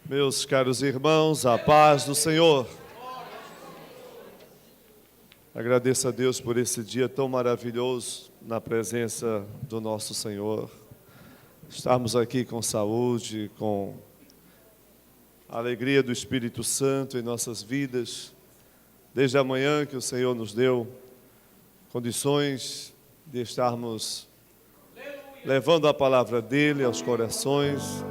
Meus caros irmãos, a paz do Senhor. Agradeço a Deus por esse dia tão maravilhoso na presença do nosso Senhor. Estarmos aqui com saúde, com a alegria do Espírito Santo em nossas vidas. Desde a manhã que o Senhor nos deu condições de estarmos levando a palavra dEle aos corações,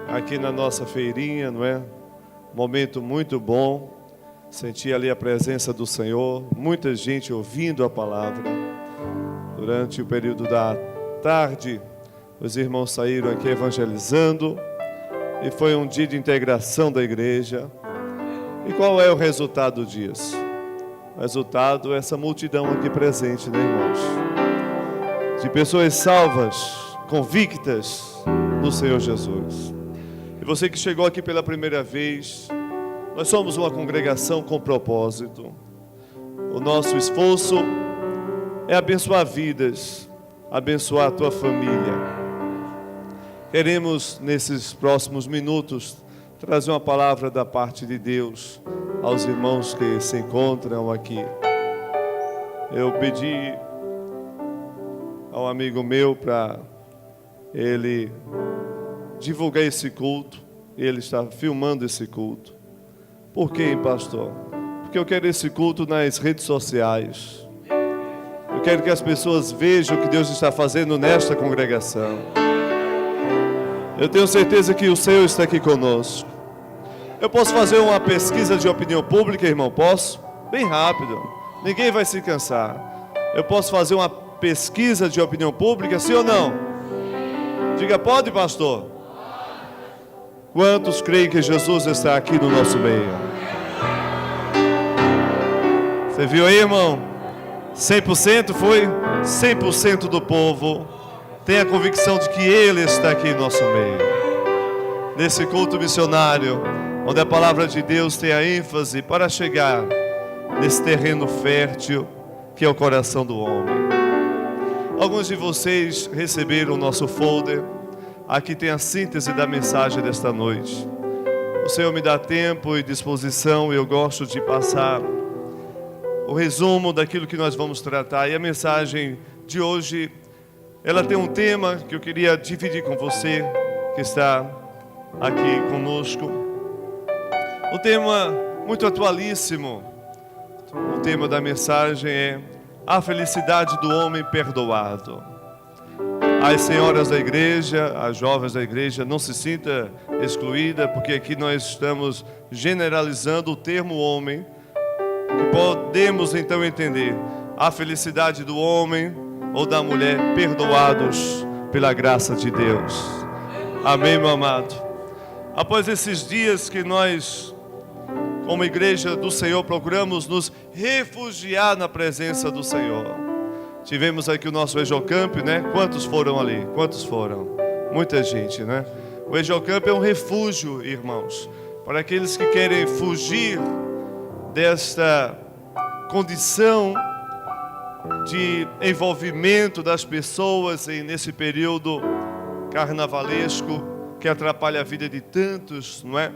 aqui na nossa feirinha, não é? Momento muito bom, senti ali a presença do Senhor, muita gente ouvindo a palavra. Durante o período da tarde, os irmãos saíram aqui evangelizando, e foi um dia de integração da igreja. E qual é o resultado disso? O resultado é essa multidão aqui presente, né, irmãos? De pessoas salvas, convictas no Senhor Jesus. E você que chegou aqui pela primeira vez, nós somos uma congregação com propósito. O nosso esforço é abençoar vidas, abençoar a tua família. Queremos, nesses próximos minutos, trazer uma palavra da parte de Deus aos irmãos que se encontram aqui. Eu pedi a um amigo meu para ele divulgar esse culto. Ele está filmando esse culto. Por quê, pastor? Porque eu quero esse culto nas redes sociais. Eu quero que as pessoas vejam o que Deus está fazendo nesta congregação. Eu tenho certeza que o Senhor está aqui conosco. Eu posso fazer uma pesquisa de opinião pública, irmão? Posso? Bem rápido. Ninguém vai se cansar. Eu posso fazer uma pesquisa de opinião pública, sim ou não? Diga, pode, pastor? Quantos creem que Jesus está aqui no nosso meio? Você viu aí, irmão? 100% foi? 100% do povo tem a convicção de que Ele está aqui em nosso meio. Nesse culto missionário, onde a palavra de Deus tem a ênfase para chegar nesse terreno fértil que é o coração do homem. Alguns de vocês receberam o nosso folder. Aqui tem a síntese da mensagem desta noite. O Senhor me dá tempo e disposição, e eu gosto de passar o resumo daquilo que nós vamos tratar. E a mensagem de hoje, ela tem um tema que eu queria dividir com você, que está aqui conosco. Um tema muito atualíssimo. O tema da mensagem é a felicidade do homem perdoado. As senhoras da igreja, as jovens da igreja, não se sinta excluída, porque aqui nós estamos generalizando o termo homem, que podemos então entender a felicidade do homem ou da mulher perdoados pela graça de Deus. Amém, meu amado? Após esses dias que nós, como igreja do Senhor, procuramos nos refugiar na presença do Senhor. Tivemos aqui o nosso Ejocamp, né? Quantos foram ali? Quantos foram? Muita gente, né? O Ejocamp é um refúgio, irmãos, para aqueles que querem fugir desta condição de envolvimento das pessoas nesse período carnavalesco que atrapalha a vida de tantos, não é?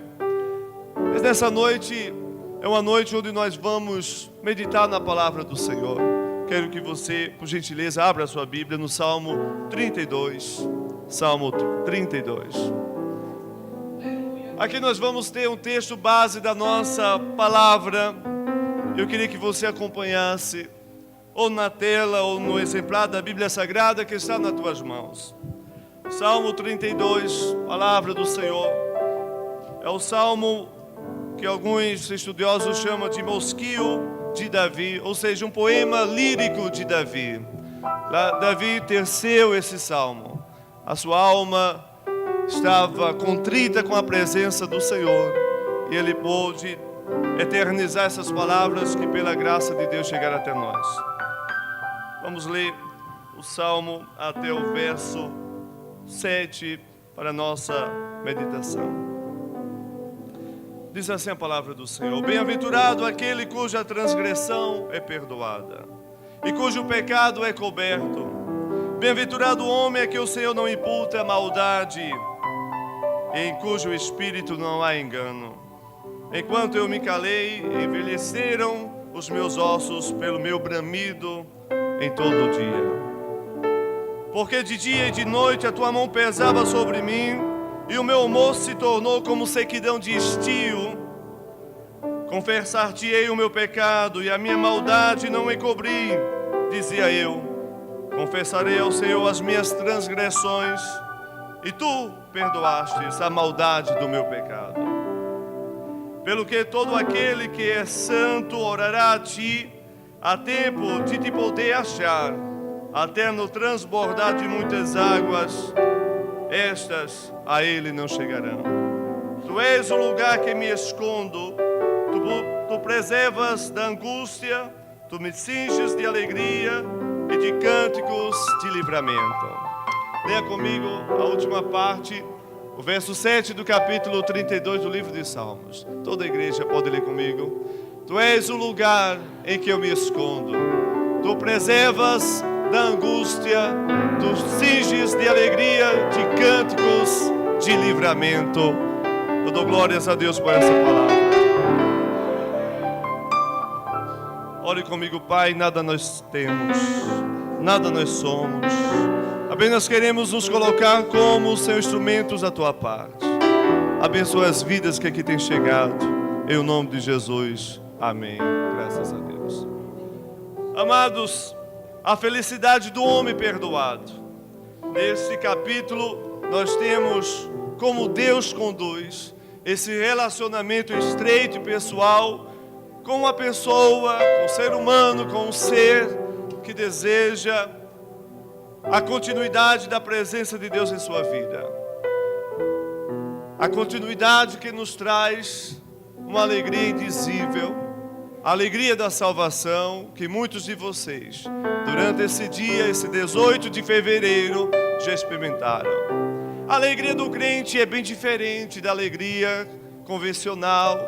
Mas nessa noite é uma noite onde nós vamos meditar na palavra do Senhor. Quero que você, por gentileza, abra a sua Bíblia no Salmo 32. Salmo 32. Aqui nós vamos ter um texto base da nossa palavra. Eu queria que você acompanhasse, ou na tela, ou no exemplar da Bíblia Sagrada que está nas tuas mãos. Salmo 32, palavra do Senhor. É o salmo que alguns estudiosos chamam de Mosquio de Davi, ou seja, um poema lírico de Davi. Davi teceu esse salmo. A sua alma estava contrita com a presença do Senhor, e ele pôde eternizar essas palavras que pela graça de Deus chegaram até nós. Vamos ler o salmo até o verso 7 para a nossa meditação. Diz assim a palavra do Senhor: bem-aventurado aquele cuja transgressão é perdoada e cujo pecado é coberto. Bem-aventurado o homem a que o Senhor não imputa a maldade em cujo espírito não há engano. Enquanto eu me calei, envelheceram os meus ossos pelo meu bramido em todo o dia. Porque de dia e de noite a tua mão pesava sobre mim, e o meu humor se tornou como sequidão de estio. Confessar-te-ei o meu pecado, e a minha maldade não encobri, dizia eu. Confessarei ao Senhor as minhas transgressões, e tu perdoastes a maldade do meu pecado. Pelo que todo aquele que é santo orará a ti, a tempo de te poder achar, até no transbordar de muitas águas, estas a ele não chegarão. Tu és o lugar que me escondo, tu preservas da angústia, tu me cinges de alegria e de cânticos de livramento. Leia comigo a última parte, o verso 7 do capítulo 32 do livro de Salmos. Toda a igreja pode ler comigo. Tu és o lugar em que eu me escondo, tu preservas da angústia, tu cinges de alegria, de cânticos de livramento. Eu dou glórias a Deus por essa palavra. Ore comigo, Pai. Nada nós temos, nada nós somos, apenas queremos nos colocar como seus instrumentos da tua parte. Abençoa as vidas que aqui têm chegado, em nome de Jesus, amém. Graças a Deus. Amados, a felicidade do homem perdoado. Nesse capítulo nós temos como Deus conduz esse relacionamento estreito e pessoal com uma pessoa, com um ser humano, com um ser que deseja a continuidade da presença de Deus em sua vida. A continuidade que nos traz uma alegria indizível, a alegria da salvação que muitos de vocês, durante esse dia, esse 18 de fevereiro, já experimentaram. A alegria do crente é bem diferente da alegria convencional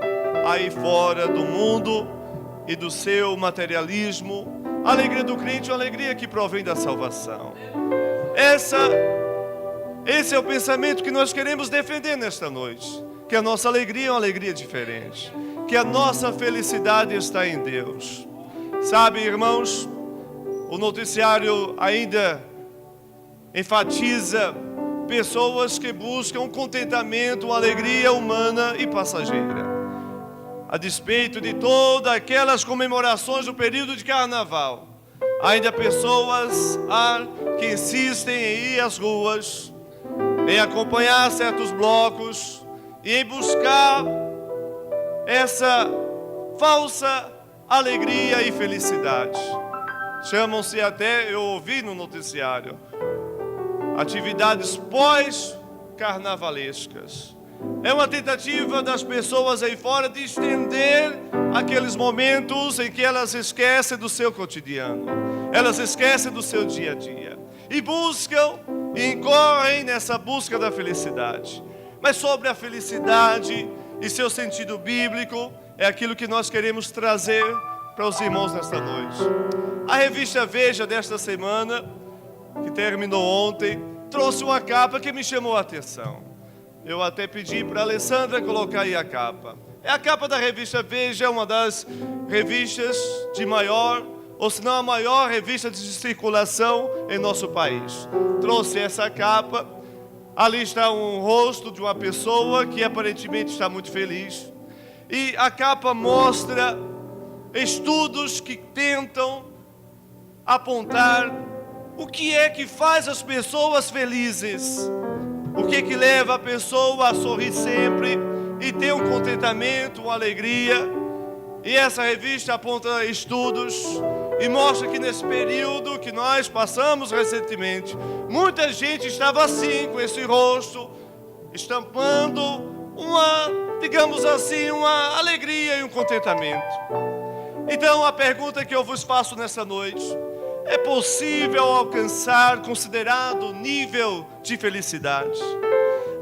aí fora do mundo e do seu materialismo. A alegria do crente é uma alegria que provém da salvação. Esse é o pensamento que nós queremos defender nesta noite. Que a nossa alegria é uma alegria diferente. Que a nossa felicidade está em Deus. Sabe, irmãos, o noticiário ainda enfatiza pessoas que buscam contentamento, uma alegria humana e passageira. A despeito de todas aquelas comemorações do período de carnaval, ainda pessoas há que insistem em ir às ruas, em acompanhar certos blocos e em buscar essa falsa alegria e felicidade. Chamam-se até, eu ouvi no noticiário, atividades pós-carnavalescas. É uma tentativa das pessoas aí fora de estender aqueles momentos em que elas esquecem do seu cotidiano, elas esquecem do seu dia a dia e buscam e incorrem nessa busca da felicidade. Mas sobre a felicidade e seu sentido bíblico é aquilo que nós queremos trazer para os irmãos nesta noite. A revista Veja desta semana, que terminou ontem, trouxe uma capa que me chamou a atenção. Eu até pedi para a Alessandra colocar aí a capa. É a capa da revista Veja, é uma das revistas de maior, ou se não a maior revista de circulação em nosso país. Trouxe essa capa. Ali está um rosto de uma pessoa que aparentemente está muito feliz. E a capa mostra estudos que tentam apontar o que é que faz as pessoas felizes. O que é que leva a pessoa a sorrir sempre e ter um contentamento, uma alegria. E essa revista aponta estudos e mostra que nesse período que nós passamos recentemente, muita gente estava assim, com esse rosto, estampando uma, digamos assim, uma alegria e um contentamento. Então a pergunta que eu vos faço nessa noite: é possível alcançar considerado nível de felicidade?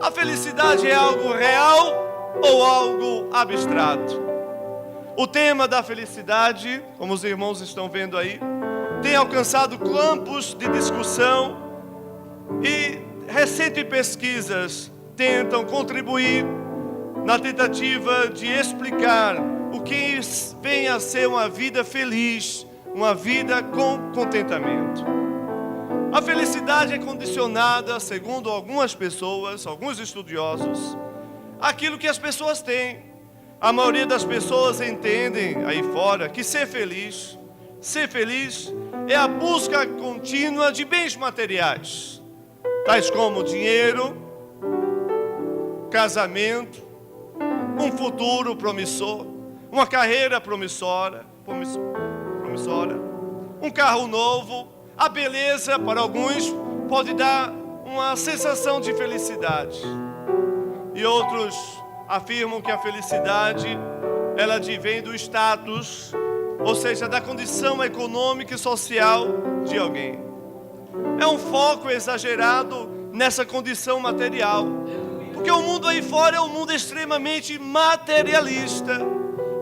A felicidade é algo real ou algo abstrato? O tema da felicidade, como os irmãos estão vendo aí, tem alcançado campos de discussão e recentes pesquisas tentam contribuir na tentativa de explicar o que vem a ser uma vida feliz, uma vida com contentamento. A felicidade é condicionada, segundo algumas pessoas, alguns estudiosos, àquilo que as pessoas têm. A maioria das pessoas entendem aí fora que ser feliz é a busca contínua de bens materiais, tais como dinheiro, casamento, um futuro promissor, uma carreira promissora, um carro novo. A beleza, para alguns, pode dar uma sensação de felicidade. E outros afirmam que a felicidade, ela advém do status, ou seja, da condição econômica e social de alguém. É um foco exagerado nessa condição material, porque o mundo aí fora é um mundo extremamente materialista.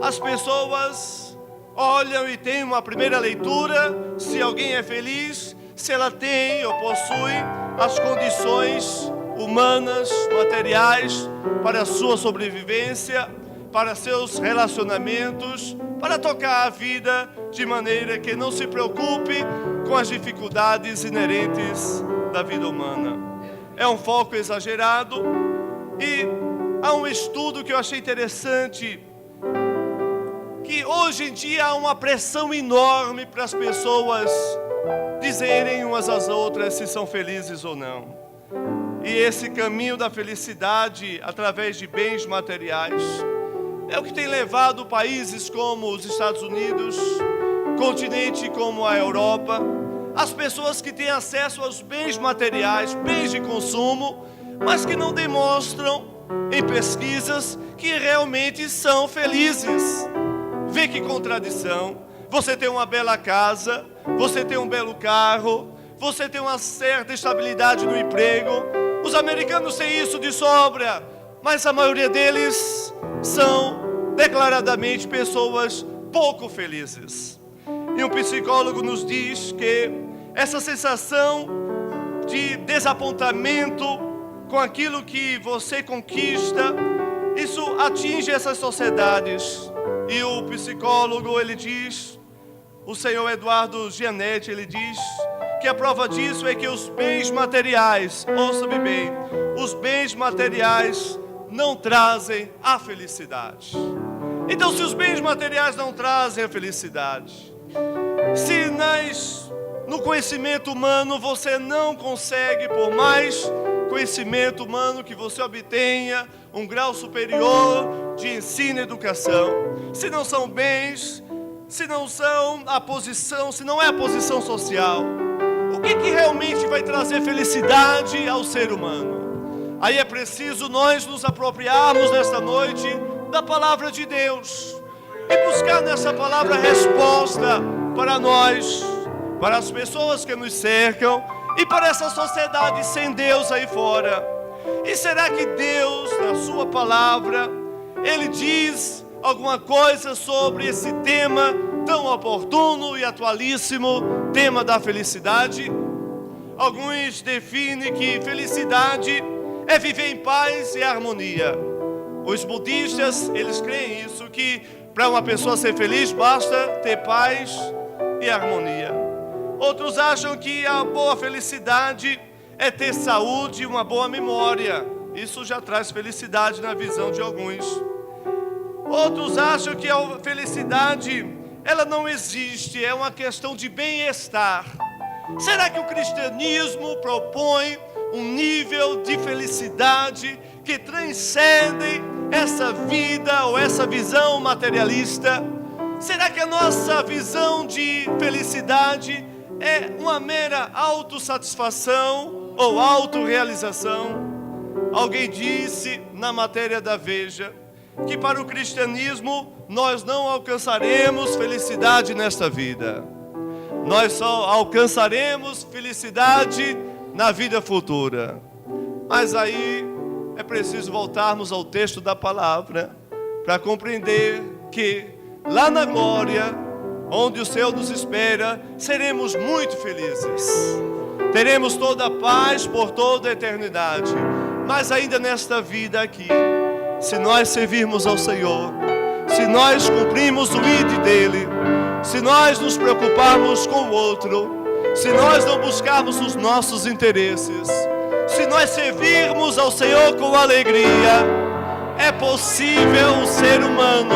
As pessoas olham e têm uma primeira leitura, se alguém é feliz, se ela tem ou possui as condições humanas, materiais, para a sua sobrevivência, para seus relacionamentos, para tocar a vida de maneira que não se preocupe com as dificuldades inerentes da vida humana. É um foco exagerado e há um estudo que eu achei interessante, que hoje em dia há uma pressão enorme para as pessoas dizerem umas às outras se são felizes ou não. E esse caminho da felicidade através de bens materiais é o que tem levado países como os Estados Unidos, continente como a Europa, as pessoas que têm acesso aos bens materiais, bens de consumo, mas que não demonstram em pesquisas que realmente são felizes. Vê que contradição. Você tem uma bela casa, você tem um belo carro, você tem uma certa estabilidade no emprego. Os americanos têm isso de sobra, mas a maioria deles são declaradamente pessoas pouco felizes. E um psicólogo nos diz que essa sensação de desapontamento com aquilo que você conquista, isso atinge essas sociedades. E o psicólogo, ele diz, o senhor Eduardo Gianetti, ele diz que a prova disso é que os bens materiais, ouça-me bem, os bens materiais não trazem a felicidade. Então, se os bens materiais não trazem a felicidade, se no conhecimento humano você não consegue, por mais conhecimento humano que você obtenha, um grau superior de ensino e educação, se não são bens, se não são a posição, se não é a posição social, o que realmente vai trazer felicidade ao ser humano? Aí é preciso nós nos apropriarmos nesta noite da palavra de Deus e buscar nessa palavra resposta para nós, para as pessoas que nos cercam e para essa sociedade sem Deus aí fora. E será que Deus, na sua palavra, Ele diz alguma coisa sobre esse tema tão oportuno e atualíssimo, tema da felicidade? Alguns definem que felicidade é viver em paz e harmonia. Os budistas, eles creem isso, que para uma pessoa ser feliz basta ter paz e harmonia. Outros acham que a boa felicidade é ter saúde e uma boa memória. Isso já traz felicidade na visão de alguns. Outros acham que a felicidade, ela não existe, é uma questão de bem-estar. Será que o cristianismo propõe um nível de felicidade que transcende essa vida ou essa visão materialista? Será que a nossa visão de felicidade é uma mera autossatisfação ou autorrealização? Alguém disse na matéria da Veja que para o cristianismo nós não alcançaremos felicidade nesta vida. Nós só alcançaremos felicidade na vida futura. Mas aí é preciso voltarmos ao texto da palavra para compreender que lá na glória, onde o Senhor nos espera, seremos muito felizes. Teremos toda a paz por toda a eternidade. Mas ainda nesta vida aqui, se nós servirmos ao Senhor, se nós cumprimos o ID dEle, se nós nos preocuparmos com o outro, se nós não buscarmos os nossos interesses, se nós servirmos ao Senhor com alegria, é possível o ser humano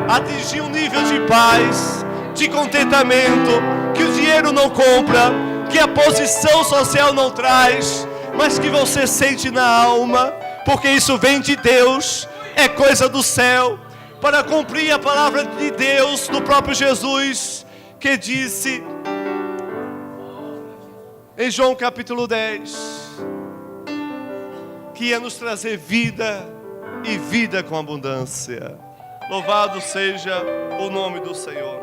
atingir um nível de paz, de contentamento, que o dinheiro não compra, que a posição social não traz, mas que você sente na alma, porque isso vem de Deus, é coisa do céu, para cumprir a palavra de Deus do próprio Jesus, que disse em João capítulo 10, que ia nos trazer vida e vida com abundância. Louvado seja o nome do Senhor.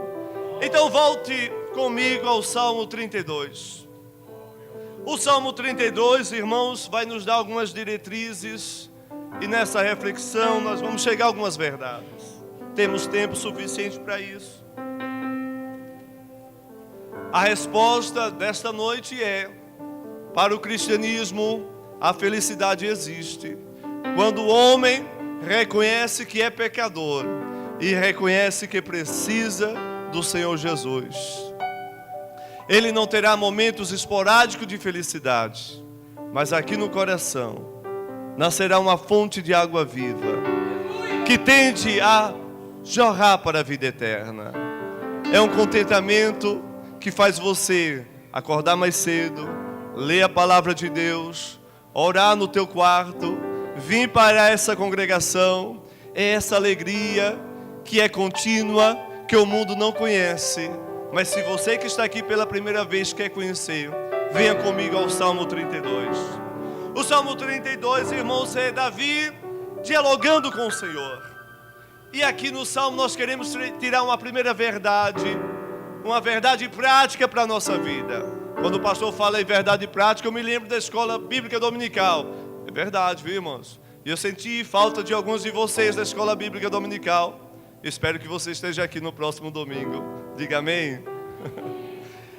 Então volte comigo ao Salmo 32. O Salmo 32, irmãos, vai nos dar algumas diretrizes, e nessa reflexão nós vamos chegar a algumas verdades. Temos tempo suficiente para isso. A resposta desta noite é: para o cristianismo, a felicidade existe quando o homem reconhece que é pecador e reconhece que precisa do Senhor Jesus. Ele não terá momentos esporádicos de felicidade, mas aqui no coração nascerá uma fonte de água viva, que tende a jorrar para a vida eterna. É um contentamento que faz você acordar mais cedo, ler a palavra de Deus, orar no teu quarto, vir para essa congregação. É essa alegria que é contínua, que o mundo não conhece. Mas se você que está aqui pela primeira vez quer conhecer, venha comigo ao Salmo 32. O Salmo 32, irmãos, é Davi dialogando com o Senhor. E aqui no Salmo nós queremos tirar uma primeira verdade, uma verdade prática para a nossa vida. Quando o pastor fala em verdade prática, eu me lembro da escola bíblica dominical. É verdade, viu, irmãos? E eu senti falta de alguns de vocês da escola bíblica dominical. Espero que você esteja aqui no próximo domingo. Diga amém.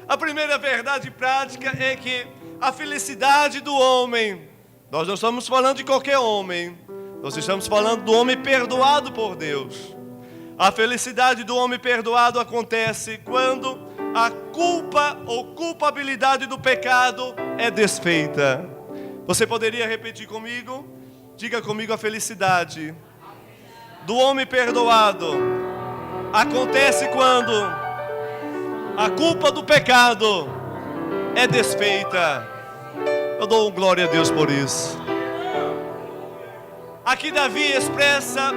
A primeira verdade prática é que a felicidade do homem, nós não estamos falando de qualquer homem, nós estamos falando do homem perdoado por Deus. A felicidade do homem perdoado acontece quando a culpa ou culpabilidade do pecado é desfeita. Você poderia repetir comigo? Diga comigo: a felicidade do homem perdoado acontece quando a culpa do pecado é desfeita. Eu dou glória a Deus por isso. Aqui Davi expressa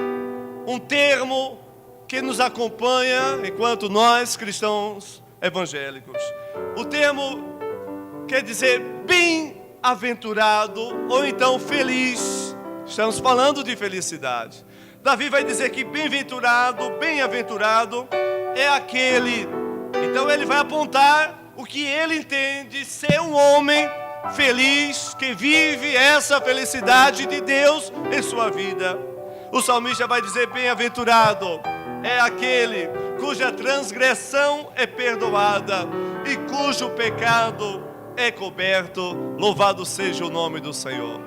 um termo que nos acompanha enquanto nós cristãos evangélicos. O termo quer dizer bem-aventurado ou então feliz. Estamos falando de felicidade. Davi vai dizer que bem-aventurado é aquele. Então ele vai apontar o que ele entende ser um homem feliz, que vive essa felicidade de Deus em sua vida. O salmista vai dizer: bem-aventurado é aquele cuja transgressão é perdoada e cujo pecado é coberto. Louvado seja o nome do Senhor.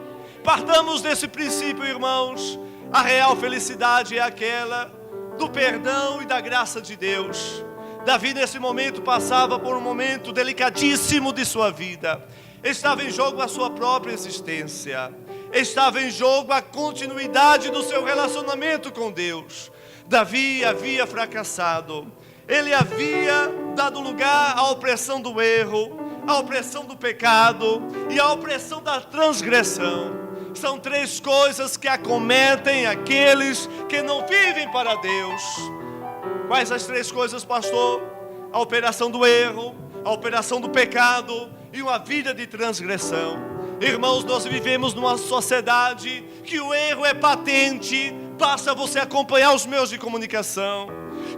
Partamos desse princípio, irmãos. A real felicidade é aquela do perdão e da graça de Deus. Davi nesse momento passava por um momento delicadíssimo de sua vida. Estava em jogo a sua própria existência. Estava em jogo a continuidade do seu relacionamento com Deus. Davi havia fracassado. Ele havia dado lugar à opressão do erro, à opressão do pecado e à opressão da transgressão. São três coisas que acometem aqueles que não vivem para Deus. Quais as três coisas, pastor? A operação do erro, a operação do pecado e uma vida de transgressão. Irmãos, nós vivemos numa sociedade que o erro é patente. Basta você acompanhar os meios de comunicação,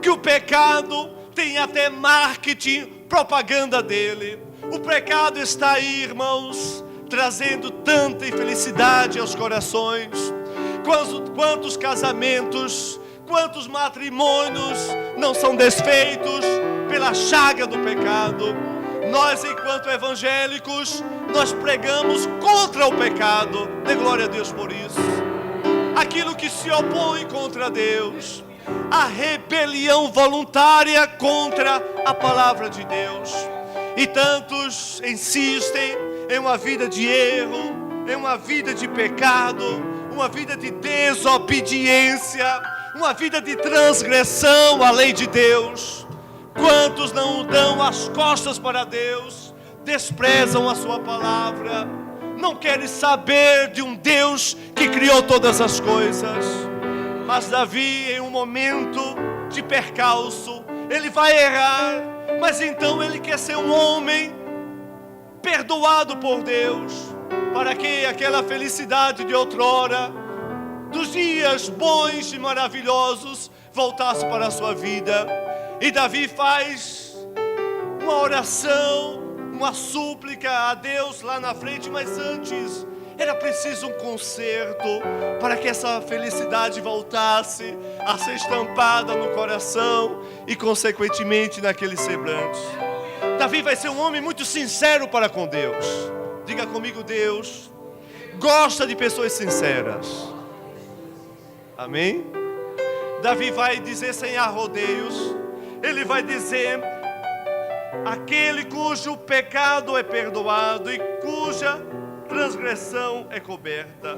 que o pecado tem até marketing, propaganda dele. O pecado está aí, irmãos, trazendo tanta infelicidade aos corações. Quantos casamentos, quantos matrimônios não são desfeitos pela chaga do pecado? Nós, enquanto evangélicos, nós pregamos contra o pecado. Dê glória a Deus por isso. Aquilo que se opõe contra Deus, a rebelião voluntária contra a palavra de Deus. E tantos insistem em uma vida de erro, em uma vida de pecado, uma vida de desobediência, uma vida de transgressão à lei de Deus. Quantos não dão as costas para Deus, desprezam a sua palavra, não querem saber de um Deus que criou todas as coisas. Mas Davi, em um momento de percalço, ele vai errar, mas então ele quer ser um homem perdoado por Deus, para que aquela felicidade de outrora, dos dias bons e maravilhosos, voltasse para a sua vida. E Davi faz uma oração, uma súplica a Deus lá na frente, mas antes era preciso um conserto para que essa felicidade voltasse a ser estampada no coração e consequentemente naquele semblante. Davi vai ser um homem muito sincero para com Deus. Diga comigo: Deus gosta de pessoas sinceras. Amém? Davi vai dizer sem arrodeios, ele vai dizer: aquele cujo pecado é perdoado e cuja transgressão é coberta.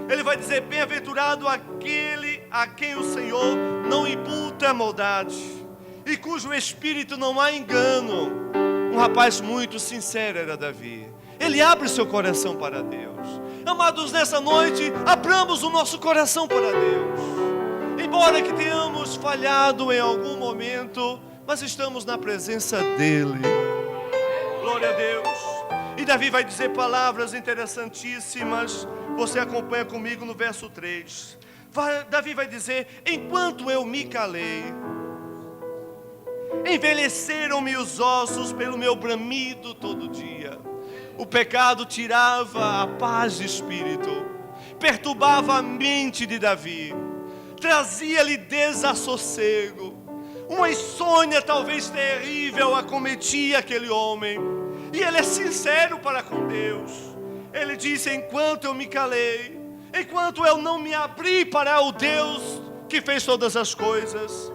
Ele vai dizer: bem-aventurado aquele a quem o Senhor não imputa maldade e cujo espírito não há engano. Um rapaz muito sincero era Davi. Ele abre seu coração para Deus. Amados, nessa noite, abramos o nosso coração para Deus. Embora que tenhamos falhado em algum momento, mas estamos na presença dEle. Glória a Deus. E Davi vai dizer palavras interessantíssimas. Você acompanha comigo no verso 3. Davi vai dizer: enquanto eu me calei, envelheceram-me os ossos pelo meu bramido todo dia. O pecado tirava a paz de espírito, perturbava a mente de Davi, trazia-lhe desassossego. Uma insônia talvez terrível acometia aquele homem. E ele é sincero para com Deus. Ele disse: enquanto eu me calei, enquanto eu não me abri para o Deus que fez todas as coisas,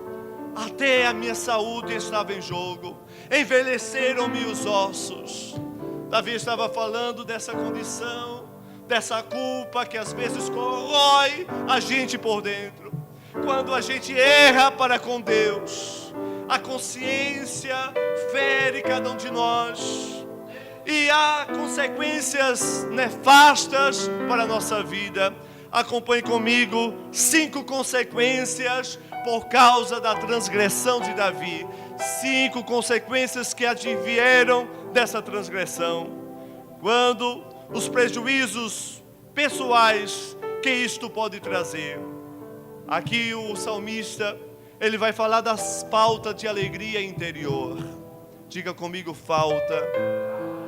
até a minha saúde estava em jogo. Envelheceram-me os ossos. Davi estava falando dessa condição, dessa culpa que às vezes corrói a gente por dentro. Quando a gente erra para com Deus, a consciência fere cada um de nós e há consequências nefastas para a nossa vida. Acompanhe comigo 5 consequências por causa da transgressão de Davi. 5 consequências que advieram dessa transgressão. Quando os prejuízos pessoais que isto pode trazer. Aqui o salmista, ele vai falar das faltas de alegria interior. Diga comigo: falta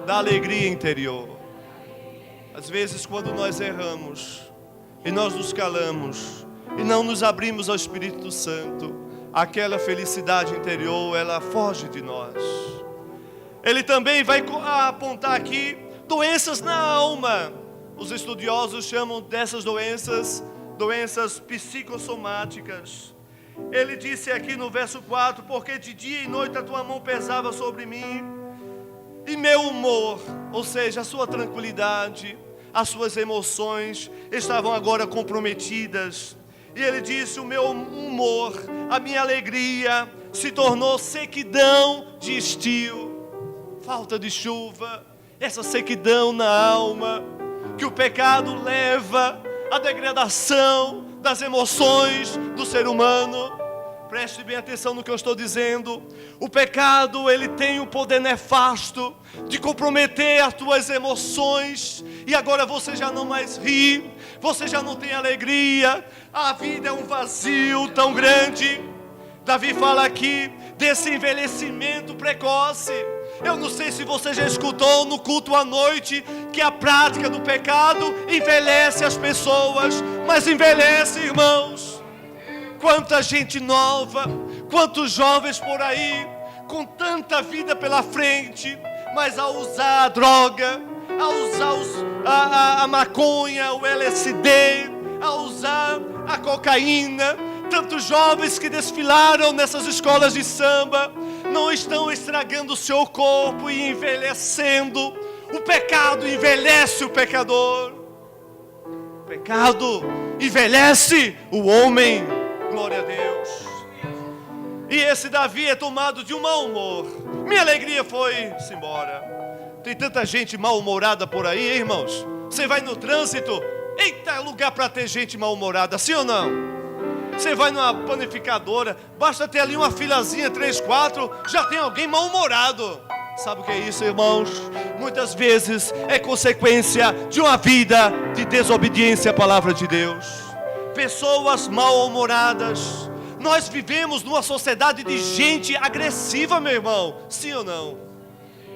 da alegria interior. Às vezes quando nós erramos e nós nos calamos e não nos abrimos ao Espírito Santo, aquela felicidade interior, ela foge de nós. Ele também vai apontar aqui doenças na alma. Os estudiosos chamam dessas doenças psicossomáticas. Ele disse aqui no verso 4: porque de dia e noite a tua mão pesava sobre mim, e meu humor, ou seja, a sua tranquilidade, as suas emoções estavam agora comprometidas. E ele disse: o meu humor, a minha alegria se tornou sequidão de estio, falta de chuva, essa sequidão na alma, que o pecado leva à degradação das emoções do ser humano. Preste bem atenção no que eu estou dizendo. O pecado, ele tem o poder nefasto de comprometer as tuas emoções. E agora você já não mais ri, você já não tem alegria. A vida é um vazio tão grande. Davi fala aqui desse envelhecimento precoce. Eu não sei se você já escutou no culto à noite que a prática do pecado envelhece as pessoas. Mas envelhece, irmãos. Quanta gente nova, quantos jovens por aí, com tanta vida pela frente, mas a usar a droga, a usar a maconha, o LSD, a usar a cocaína. Tantos jovens que desfilaram nessas escolas de samba não estão estragando o seu corpo e envelhecendo. O pecado envelhece o pecador. O pecado envelhece o homem. Glória a Deus. E esse Davi é tomado de um mau humor. Minha alegria foi-se embora. Tem tanta gente mal-humorada por aí, hein, irmãos? Você vai no trânsito, eita, lugar para ter gente mal-humorada, sim ou não? Você vai numa panificadora, basta ter ali uma filazinha, 3, 4, já tem alguém mal-humorado. Sabe o que é isso, irmãos? Muitas vezes é consequência de uma vida de desobediência à palavra de Deus. Pessoas mal-humoradas. Nós vivemos numa sociedade de gente agressiva, meu irmão. Sim ou não?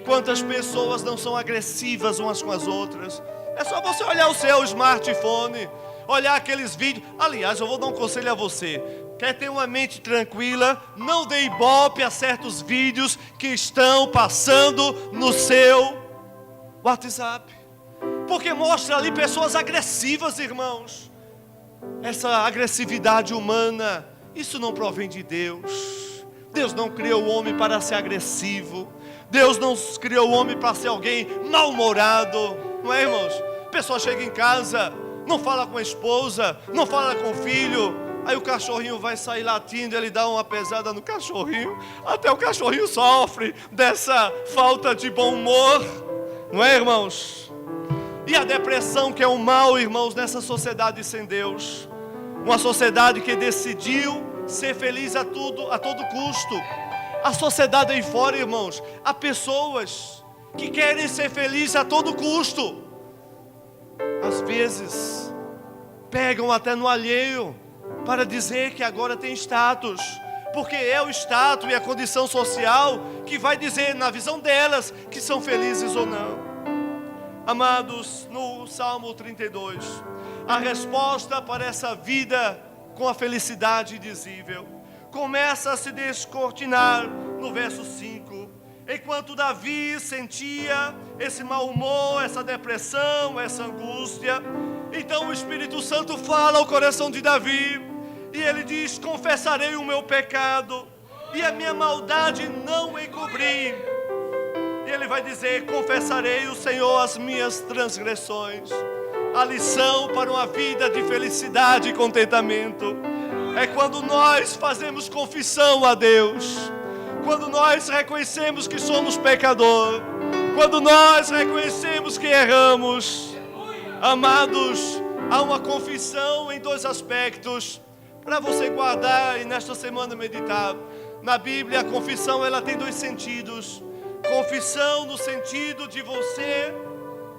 Quantas pessoas não são agressivas umas com as outras? É só você olhar o seu smartphone, olhar aqueles vídeos. Aliás, eu vou dar um conselho a você. Quer ter uma mente tranquila? Não dê ibope a certos vídeos que estão passando no seu WhatsApp. Porque mostra ali pessoas agressivas, irmãos. Essa agressividade humana, isso não provém de Deus. Deus não criou o homem para ser agressivo. Deus não criou o homem para ser alguém mal-humorado. Não é, irmãos? A pessoa chega em casa, não fala com a esposa, não fala com o filho, aí o cachorrinho vai sair latindo, ele dá uma pesada no cachorrinho, até o cachorrinho sofre dessa falta de bom humor. Não é, irmãos? E a depressão, que é um mal, irmãos, nessa sociedade sem Deus. Uma sociedade que decidiu ser feliz a todo custo. A sociedade aí fora, irmãos, há pessoas que querem ser felizes a todo custo. Às vezes, pegam até no alheio para dizer que agora tem status. Porque é o status e a condição social que vai dizer, na visão delas, que são felizes ou não. Amados, no Salmo 32, a resposta para essa vida com a felicidade indizível começa a se descortinar no verso 5. Enquanto Davi sentia esse mau humor, essa depressão, essa angústia, então o Espírito Santo fala ao coração de Davi, e ele diz: confessarei o meu pecado, e a minha maldade não encobri. E ele vai dizer: confessarei o Senhor as minhas transgressões. A lição para uma vida de felicidade e contentamento é quando nós fazemos confissão a Deus, quando nós reconhecemos que somos pecador, quando nós reconhecemos que erramos. Amados, há uma confissão em 2 aspectos para você guardar e nesta semana meditar. Na Bíblia, a confissão ela tem 2 sentidos. Confissão no sentido de você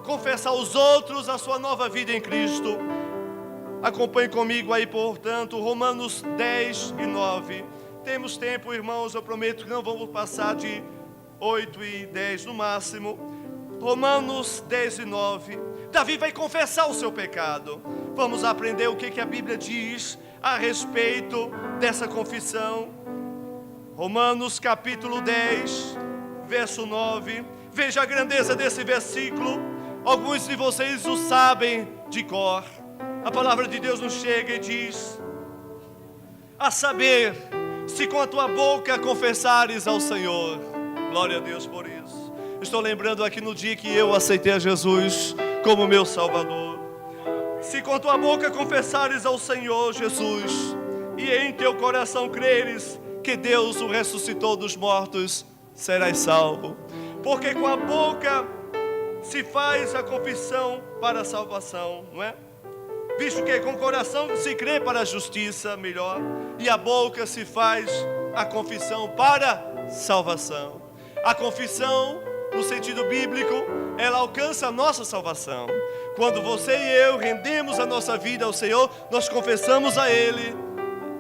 confessar aos outros a sua nova vida em Cristo. Acompanhe comigo aí, portanto, Romanos 10 e 9. Temos tempo, irmãos, eu prometo que não vamos passar de 8 e 10 no máximo. Romanos 10 e 9. Davi vai confessar o seu pecado. Vamos aprender o que a Bíblia diz a respeito dessa confissão. Romanos capítulo 10, verso 9. Veja a grandeza desse versículo. Alguns de vocês o sabem de cor. A palavra de Deus nos chega e diz: a saber, se com a tua boca confessares ao Senhor. Glória a Deus por isso. Estou lembrando aqui no dia que eu aceitei a Jesus como meu Salvador. Se com a tua boca confessares ao Senhor Jesus, e em teu coração creres que Deus o ressuscitou dos mortos, serás salvo. Porque com a boca se faz a confissão para a salvação, não é? Visto que com o coração se crê para a justiça, melhor, e a boca se faz a confissão para salvação. A confissão, no sentido bíblico, ela alcança a nossa salvação. Quando você e eu rendemos a nossa vida ao Senhor, nós confessamos a Ele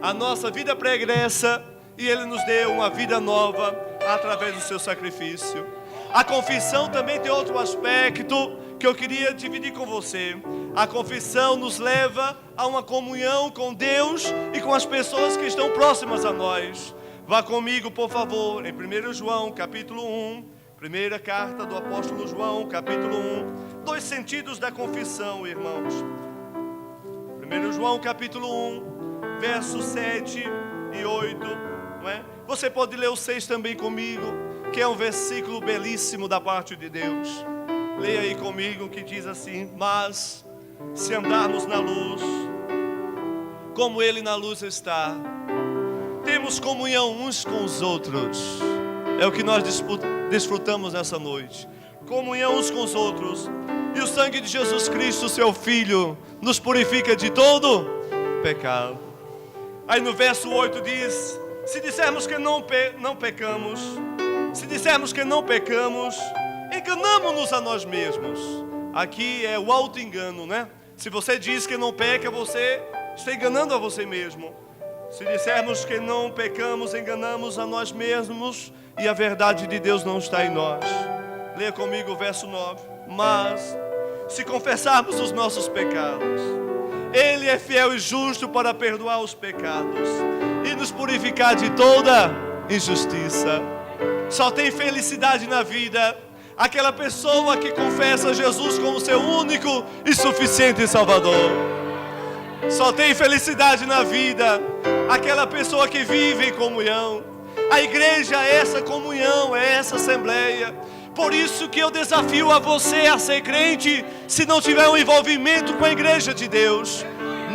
a nossa vida pregressa, e Ele nos deu uma vida nova através do seu sacrifício. A confissão também tem outro aspecto que eu queria dividir com você. A confissão nos leva a uma comunhão com Deus e com as pessoas que estão próximas a nós. Vá comigo, por favor, em 1 João capítulo 1. Primeira carta do apóstolo João, capítulo 1. 2 sentidos da confissão, irmãos. 1 João, capítulo 1, versos 7 e 8. Não é? Você pode ler o 6 também comigo, que é um versículo belíssimo da parte de Deus. Leia aí comigo, que diz assim: mas se andarmos na luz, como Ele na luz está, temos comunhão uns com os outros. É o que nós desfrutamos nessa noite. Comunhão uns com os outros. E o sangue de Jesus Cristo, seu Filho, nos purifica de todo pecado. Aí no verso 8 diz: se dissermos que não pecamos, se dissermos que não pecamos, enganamo-nos a nós mesmos. Aqui é o auto-engano, né? Se você diz que não peca, você está enganando a você mesmo. Se dissermos que não pecamos, enganamos a nós mesmos e a verdade de Deus não está em nós. Leia comigo o verso 9. Mas, se confessarmos os nossos pecados, Ele é fiel e justo para perdoar os pecados e nos purificar de toda injustiça. Só tem felicidade na vida aquela pessoa que confessa Jesus como seu único e suficiente Salvador. Só tem felicidade na vida aquela pessoa que vive em comunhão. A igreja é essa comunhão, é essa assembleia. Por isso que eu desafio a você a ser crente, se não tiver um envolvimento com a igreja de Deus.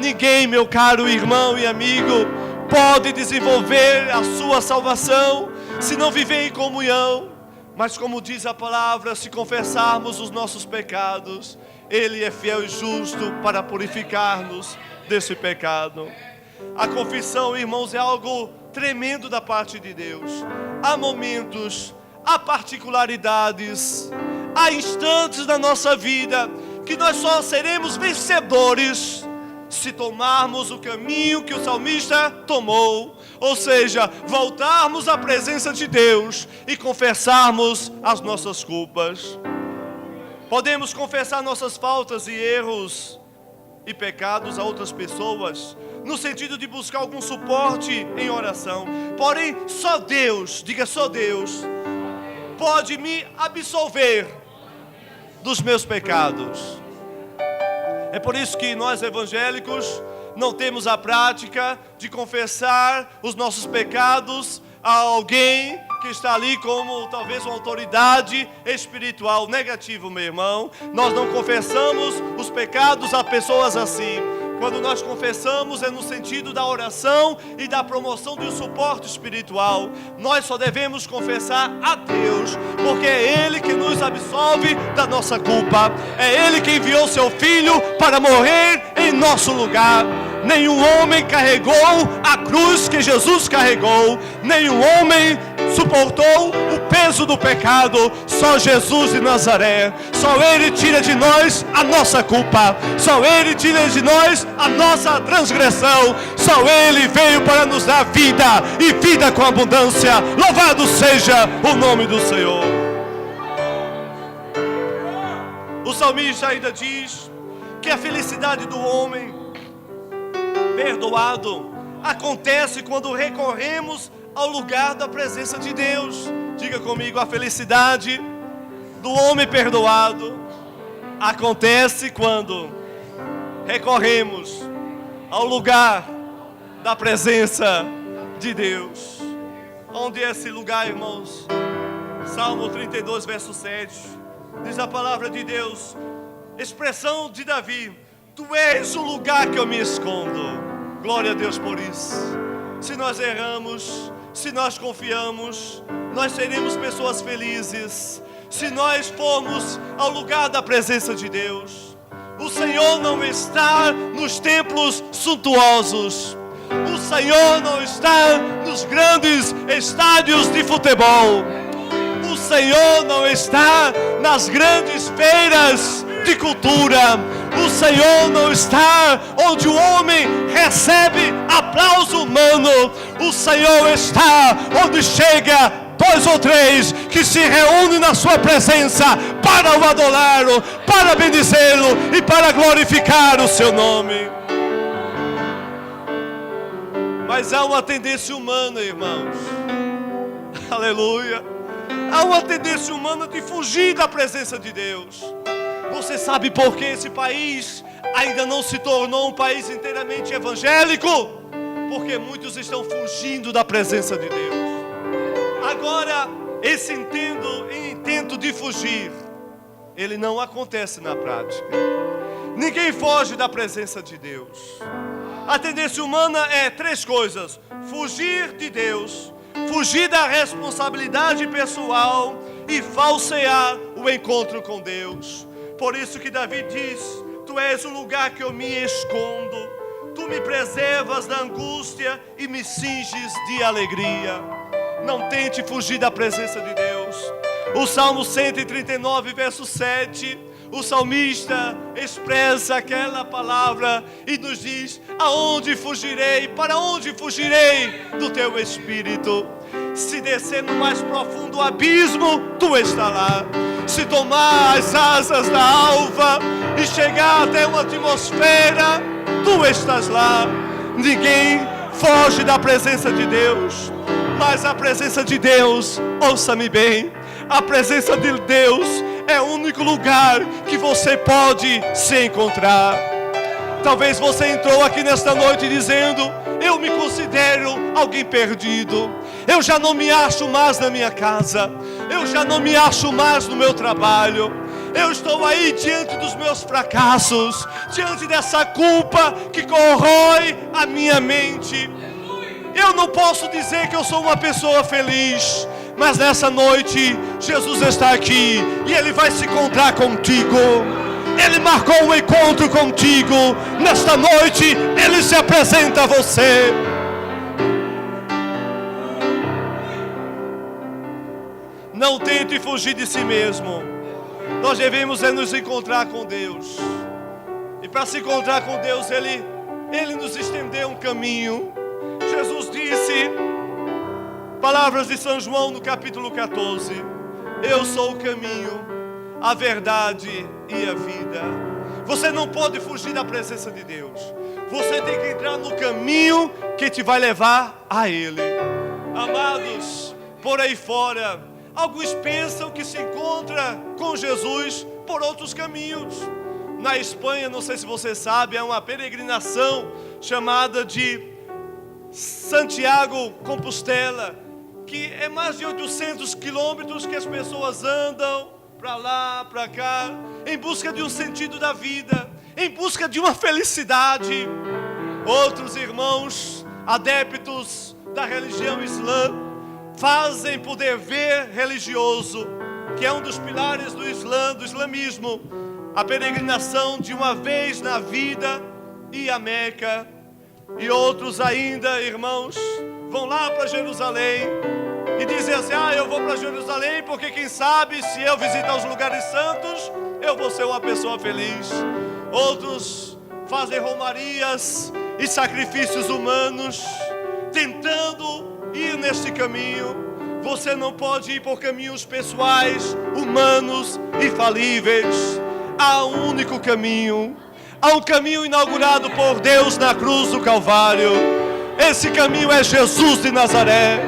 Ninguém, meu caro irmão e amigo, pode desenvolver a sua salvação se não viver em comunhão. Mas como diz a palavra, se confessarmos os nossos pecados, Ele é fiel e justo para purificar-nos desse pecado. A confissão, irmãos, é algo tremendo da parte de Deus. Há momentos, há particularidades, há instantes da nossa vida que nós só seremos vencedores se tomarmos o caminho que o salmista tomou, ou seja, voltarmos à presença de Deus e confessarmos as nossas culpas. Podemos confessar nossas faltas e erros e pecados a outras pessoas, no sentido de buscar algum suporte em oração. Porém, só Deus, diga só Deus, pode me absolver dos meus pecados. É por isso que nós evangélicos não temos a prática de confessar os nossos pecados a alguém que está ali como talvez uma autoridade espiritual. Negativo, meu irmão. Nós não confessamos os pecados a pessoas assim. Quando nós confessamos é no sentido da oração e da promoção de um suporte espiritual. Nós só devemos confessar a Deus, porque é Ele que nos absolve da nossa culpa. É Ele que enviou seu Filho para morrer em nosso lugar. Nenhum homem carregou a cruz que Jesus carregou. Nenhum homem suportou o peso do pecado. Só Jesus de Nazaré. Só Ele tira de nós a nossa culpa. Só Ele tira de nós a nossa transgressão. Só Ele veio para nos dar vida e vida com abundância. Louvado seja o nome do Senhor. O salmista ainda diz que a felicidade do homem perdoado acontece quando recorremos ao lugar da presença de Deus. Diga comigo: a felicidade do homem perdoado acontece quando recorremos ao lugar da presença de Deus. Onde é esse lugar, irmãos? Salmo 32, verso 7. Diz a palavra de Deus, expressão de Davi: Tu és o lugar que eu me escondo. Glória a Deus por isso. Se nós erramos, se nós confiamos, nós seremos pessoas felizes. Se nós formos ao lugar da presença de Deus. O Senhor não está nos templos suntuosos. O Senhor não está nos grandes estádios de futebol. O Senhor não está nas grandes feiras de cultura. O Senhor não está onde o homem recebe aplauso humano. O Senhor está onde chega 2 ou 3 que se reúnem na sua presença para o adorá-lo, para bendizê-lo e para glorificar o seu nome. Mas há uma tendência humana, irmãos. Aleluia. Há uma tendência humana de fugir da presença de Deus. Você sabe por que esse país ainda não se tornou um país inteiramente evangélico? Porque muitos estão fugindo da presença de Deus. Agora, esse intento de fugir, ele não acontece na prática. Ninguém foge da presença de Deus. A tendência humana é 3 coisas: fugir de Deus, fugir da responsabilidade pessoal e falsear o encontro com Deus. Por isso que Davi diz: Tu és o lugar que eu me escondo, Tu me preservas da angústia e me cinges de alegria. Não tente fugir da presença de Deus. O Salmo 139, verso 7, o salmista expressa aquela palavra e nos diz: aonde fugirei? Para onde fugirei do teu Espírito? Se descer no mais profundo abismo, Tu está lá. Se tomar as asas da alva e chegar até uma atmosfera, Tu estás lá. Ninguém foge da presença de Deus, mas a presença de Deus, ouça-me bem, a presença de Deus é o único lugar que você pode se encontrar. Talvez você entrou aqui nesta noite dizendo: eu me considero alguém perdido, eu já não me acho mais na minha casa, eu já não me acho mais no meu trabalho, eu estou aí diante dos meus fracassos, diante dessa culpa que corrói a minha mente. Eu não posso dizer que eu sou uma pessoa feliz, mas nessa noite Jesus está aqui e Ele vai se encontrar contigo. Ele marcou um encontro contigo. Nesta noite Ele se apresenta a você. Não tente fugir de si mesmo. Nós devemos nos encontrar com Deus. E para se encontrar com Deus, Ele nos estendeu um caminho. Jesus disse, palavras de São João no capítulo 14: eu sou o caminho, a verdade e a vida. Você não pode fugir da presença de Deus. Você tem que entrar no caminho que te vai levar a Ele. Amados, por aí fora, alguns pensam que se encontra com Jesus por outros caminhos. Na Espanha, não sei se você sabe, há uma peregrinação chamada de Santiago Compostela, que é mais de 800 quilômetros que as pessoas andam para lá, para cá, em busca de um sentido da vida, em busca de uma felicidade. Outros irmãos, adeptos da religião islã, fazem por dever religioso, que é um dos pilares do islamismo, a peregrinação de uma vez na vida e a Meca. E outros ainda, irmãos, vão lá para Jerusalém e dizem assim: eu vou para Jerusalém porque quem sabe se eu visitar os lugares santos, eu vou ser uma pessoa feliz. Outros fazem romarias e sacrifícios humanos, tentando ir neste caminho. Você não pode ir por caminhos pessoais, humanos e falíveis. Há um único caminho. Há um caminho inaugurado por Deus na cruz do Calvário. Esse caminho é Jesus de Nazaré.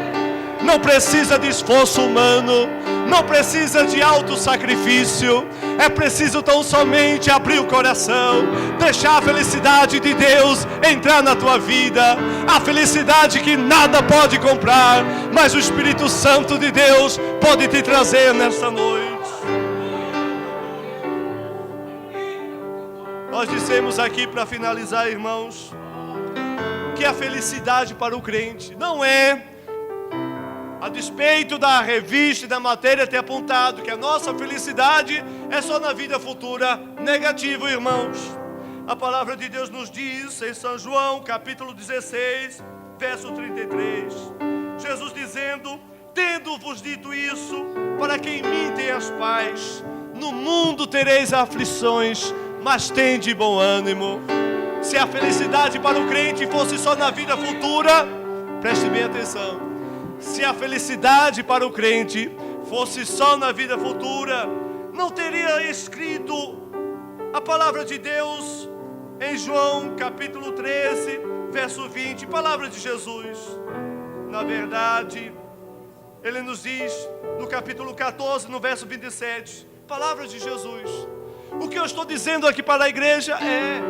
Não precisa de esforço humano, não precisa de auto-sacrifício. É preciso tão somente abrir o coração, deixar a felicidade de Deus entrar na tua vida. A felicidade que nada pode comprar, mas o Espírito Santo de Deus pode te trazer nesta noite. Nós dissemos aqui para finalizar, irmãos, que a felicidade para o crente não é, a despeito da revista e da matéria ter apontado que a nossa felicidade é só na vida futura. Negativo, irmãos. A palavra de Deus nos diz em São João, capítulo 16, verso 33. Jesus dizendo: tendo-vos dito isso, para que em mim tenhas paz, no mundo tereis aflições, mas tende bom ânimo. Se a felicidade para o crente fosse só na vida futura, preste bem atenção, se a felicidade para o crente fosse só na vida futura, não teria escrito a palavra de Deus em João capítulo 13, verso 20, palavra de Jesus: na verdade, Ele nos diz, no capítulo 14, no verso 27, palavras de Jesus. O que eu estou dizendo aqui para a igreja é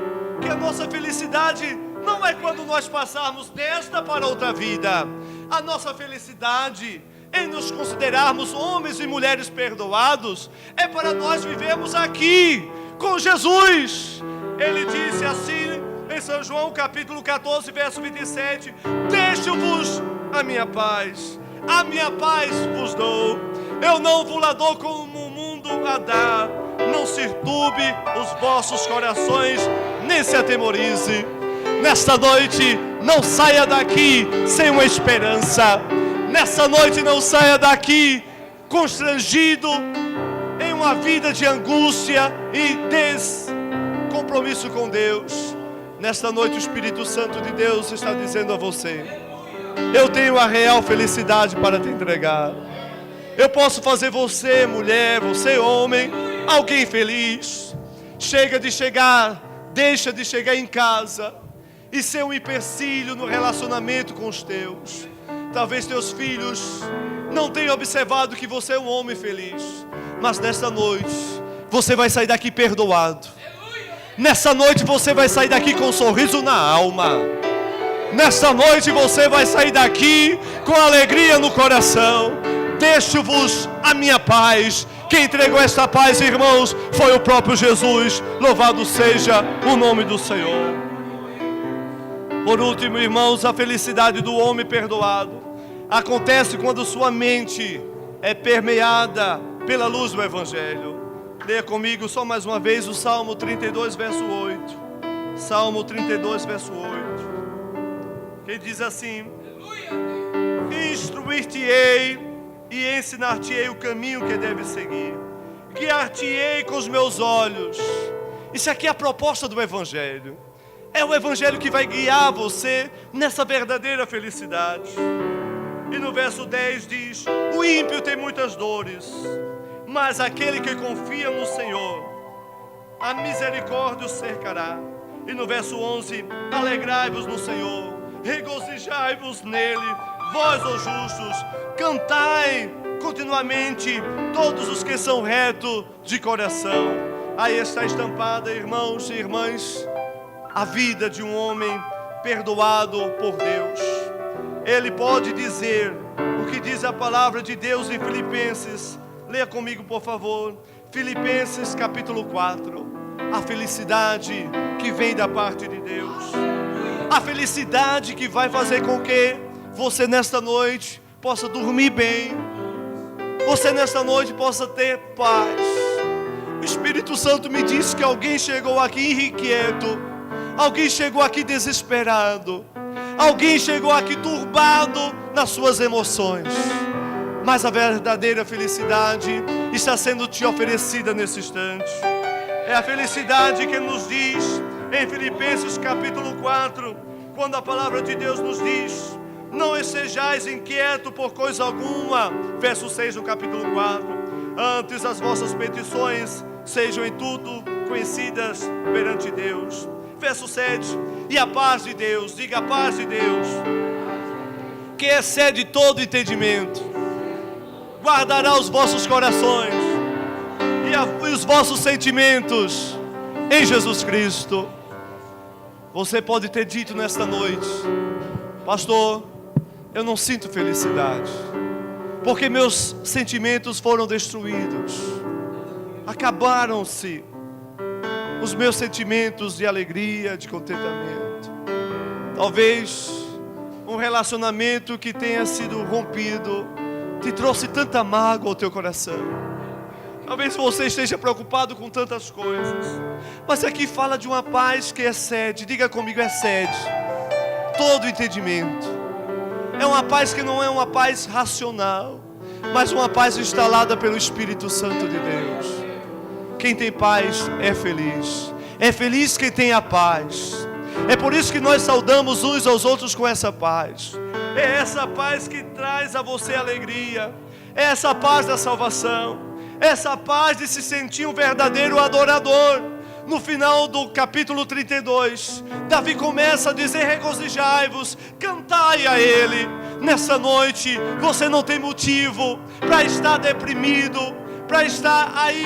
que a nossa felicidade não é quando nós passarmos desta para outra vida. A nossa felicidade em nos considerarmos homens e mulheres perdoados é para nós vivermos aqui com Jesus. Ele disse assim em São João capítulo 14, verso 27, deixo-vos a minha paz vos dou, eu não vos la dou como o mundo a dá, não se turbe os vossos corações, nem se atemorize. Nesta noite não saia daqui sem uma esperança. Nessa noite não saia daqui constrangido em uma vida de angústia e descompromisso com Deus. Nesta noite o Espírito Santo de Deus está dizendo a você: eu tenho a real felicidade para te entregar. Eu posso fazer você, mulher, você, homem, alguém feliz. Deixa de chegar em casa e ser um empecilho no relacionamento com os teus. Talvez teus filhos não tenham observado que você é um homem feliz, mas nesta noite você vai sair daqui perdoado. Nessa noite você vai sair daqui com um sorriso na alma. Nesta noite você vai sair daqui com alegria no coração. Deixo-vos a minha paz. Quem entregou esta paz, irmãos, foi o próprio Jesus. Louvado seja o nome do Senhor. Por último, irmãos, a felicidade do homem perdoado acontece quando sua mente é permeada pela luz do Evangelho. Leia comigo só mais uma vez o Salmo 32, verso 8. Salmo 32, verso 8. Ele diz assim: instruir-te-ei e ensinar-te-ei o caminho que deve seguir. Guiar-te-ei com os meus olhos. Isso aqui é a proposta do Evangelho. É o Evangelho que vai guiar você nessa verdadeira felicidade. E no verso 10 diz: o ímpio tem muitas dores, mas aquele que confia no Senhor, a misericórdia o cercará. E no verso 11: alegrai-vos no Senhor, regozijai-vos nele, vós os justos, cantai continuamente todos os que são retos de coração. Aí está estampada, irmãos e irmãs, a vida de um homem perdoado por Deus. Ele pode dizer o que diz a palavra de Deus em Filipenses. Leia comigo, por favor, Filipenses capítulo 4. A felicidade que vem da parte de Deus, a felicidade que vai fazer com que você nesta noite possa dormir bem, você nesta noite possa ter paz. O Espírito Santo me disse que alguém chegou aqui irrequieto, alguém chegou aqui desesperado, alguém chegou aqui turbado nas suas emoções, mas a verdadeira felicidade está sendo te oferecida nesse instante. É a felicidade que nos diz em Filipenses capítulo 4, quando a palavra de Deus nos diz: não estejais inquietos por coisa alguma. Verso 6 do capítulo 4: antes as vossas petições sejam em tudo conhecidas perante Deus. Verso 7: e a paz de Deus, diga a paz de Deus, que excede todo entendimento, guardará os vossos corações e os vossos sentimentos em Jesus Cristo. Você pode ter dito nesta noite: pastor, eu não sinto felicidade, porque meus sentimentos foram destruídos, acabaram-se os meus sentimentos de alegria, de contentamento. Talvez um relacionamento que tenha sido rompido te trouxe tanta mágoa ao teu coração. Talvez você esteja preocupado com tantas coisas, mas aqui fala de uma paz que excede, diga comigo, excede todo entendimento. É uma paz que não é uma paz racional, mas uma paz instalada pelo Espírito Santo de Deus. Quem tem paz é feliz. É feliz quem tem a paz. É por isso que nós saudamos uns aos outros com essa paz. É essa paz que traz a você alegria. É essa paz da salvação. Essa paz de se sentir um verdadeiro adorador. No final do capítulo 32, Davi começa a dizer: regozijai-vos, cantai a Ele. Nessa noite, você não tem motivo para estar deprimido, para estar aí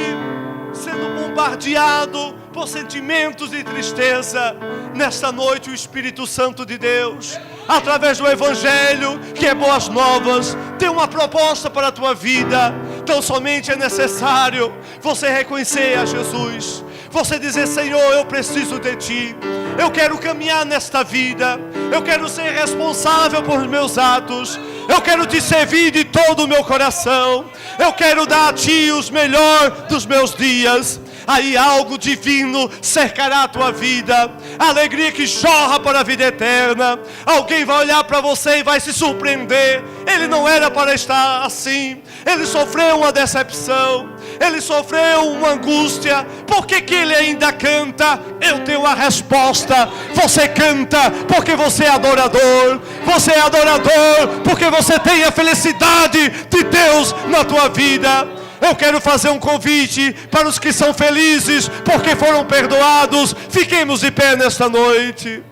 sendo bombardeado por sentimentos de tristeza. Nesta noite, o Espírito Santo de Deus, através do Evangelho, que é boas novas, tem uma proposta para a tua vida. Então somente é necessário você reconhecer a Jesus, você dizer: Senhor, eu preciso de Ti, eu quero caminhar nesta vida, eu quero ser responsável por meus atos, eu quero Te servir de todo o meu coração, eu quero dar a Ti os melhores dos meus dias. Aí algo divino cercará a tua vida, a alegria que jorra para a vida eterna. Alguém vai olhar para você e vai se surpreender. Ele não era para estar assim, ele sofreu uma decepção, ele sofreu uma angústia. Por que ele ainda canta? Eu tenho a resposta. Você canta porque você é adorador. Você é adorador porque você tem a felicidade de Deus na tua vida. Eu quero fazer um convite para os que são felizes porque foram perdoados. Fiquemos de pé nesta noite.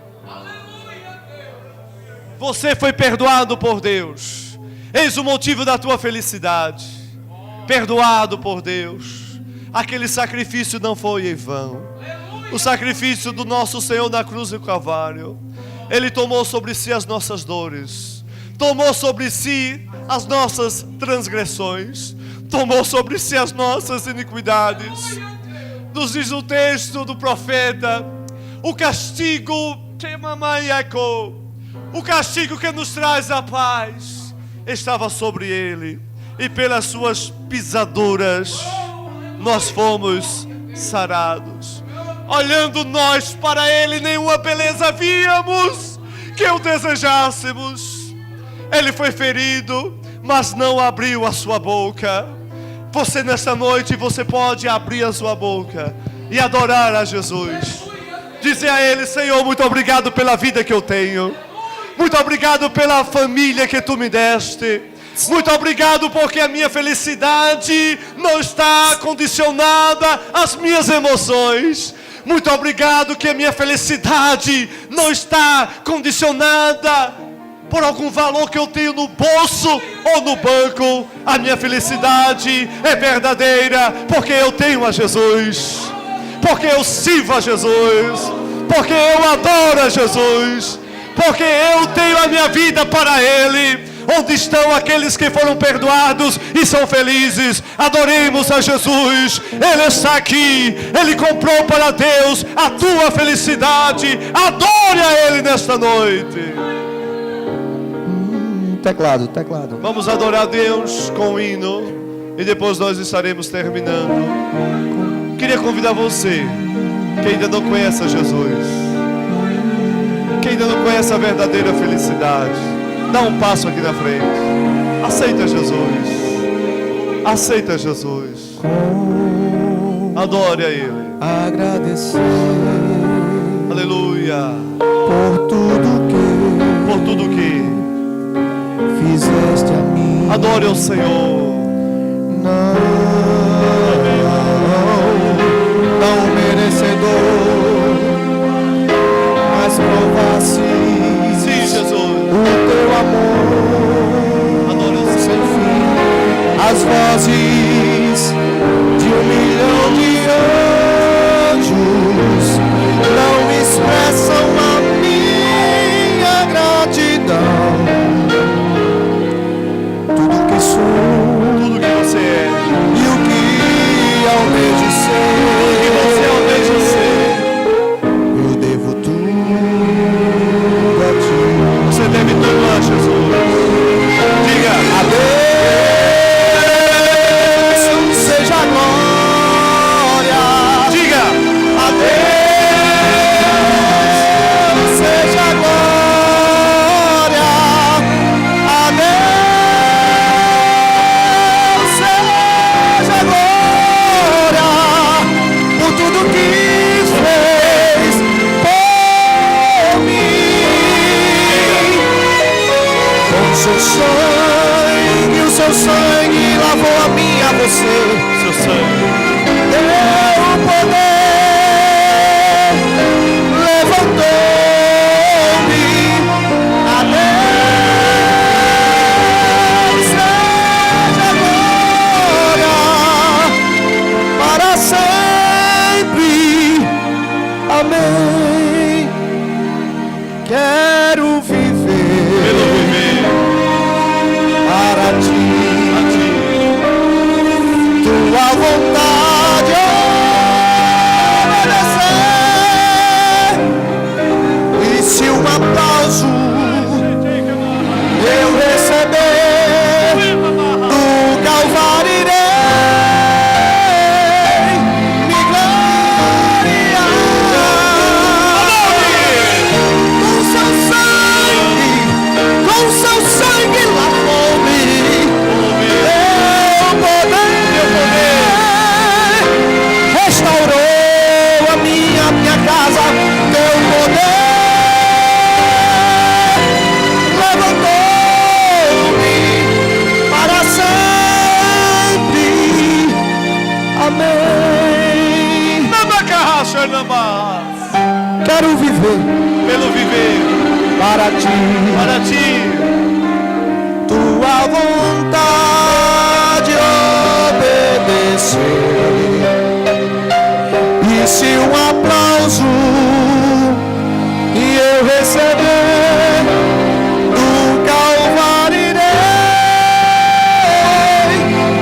Você foi perdoado por Deus. Eis o motivo da tua felicidade. Perdoado por Deus. Aquele sacrifício não foi em vão. O sacrifício do nosso Senhor na cruz do Calvário. Ele tomou sobre si as nossas dores. Tomou sobre si as nossas transgressões. Tomou sobre si as nossas iniquidades. Nos diz o texto do profeta: o castigo que nos traz a paz estava sobre ele, e pelas suas pisaduras nós fomos sarados. Olhando nós para ele, nenhuma beleza víamos que o desejássemos. Ele foi ferido, mas não abriu a sua boca. Você nessa noite, você pode abrir a sua boca e adorar a Jesus. Dizer a Ele: Senhor, muito obrigado pela vida que eu tenho. Muito obrigado pela família que Tu me deste. Muito obrigado porque a minha felicidade não está condicionada às minhas emoções. Muito obrigado que a minha felicidade não está condicionada por algum valor que eu tenho no bolso ou no banco. A minha felicidade é verdadeira porque eu tenho a Jesus, porque eu sirvo a Jesus, porque eu adoro a Jesus, porque eu tenho a minha vida para Ele. Onde estão aqueles que foram perdoados e são felizes? Adoremos a Jesus. Ele está aqui. Ele comprou para Deus a tua felicidade. Adore a Ele nesta noite. Teclado. Vamos adorar a Deus com o hino e depois nós estaremos terminando. Queria convidar você que ainda não conhece a Jesus, que ainda não conhece a verdadeira felicidade, dá um passo aqui na frente. Aceita Jesus. Aceita Jesus. Adore a Ele. Agradecer. Aleluia. Por tudo que fizeste a mim. Adore ao Senhor. Não merecedor, mas provasse, sim, Jesus, o teu amor. Adore ao Senhor. Sem fim. As vozes de 1 milhão de anjos não expressam a minha gratidão. Tudo que sou, Tudo que você é e o que almejo ser, tudo que você almeja ser, eu devo tudo a ti. você deve tudo a Jesus. Diga: Deus seja a glória. diga: A Deus seja a glória. A Deus seja a glória por tudo que fez por mim. Com o seu sangue lavou a mim e a você. seu sangue. Deu o poder, levantou-me. A quero viver pelo viver para ti. para ti. Tua vontade obedecer. E se um aplauso e eu receber do Calvário, irei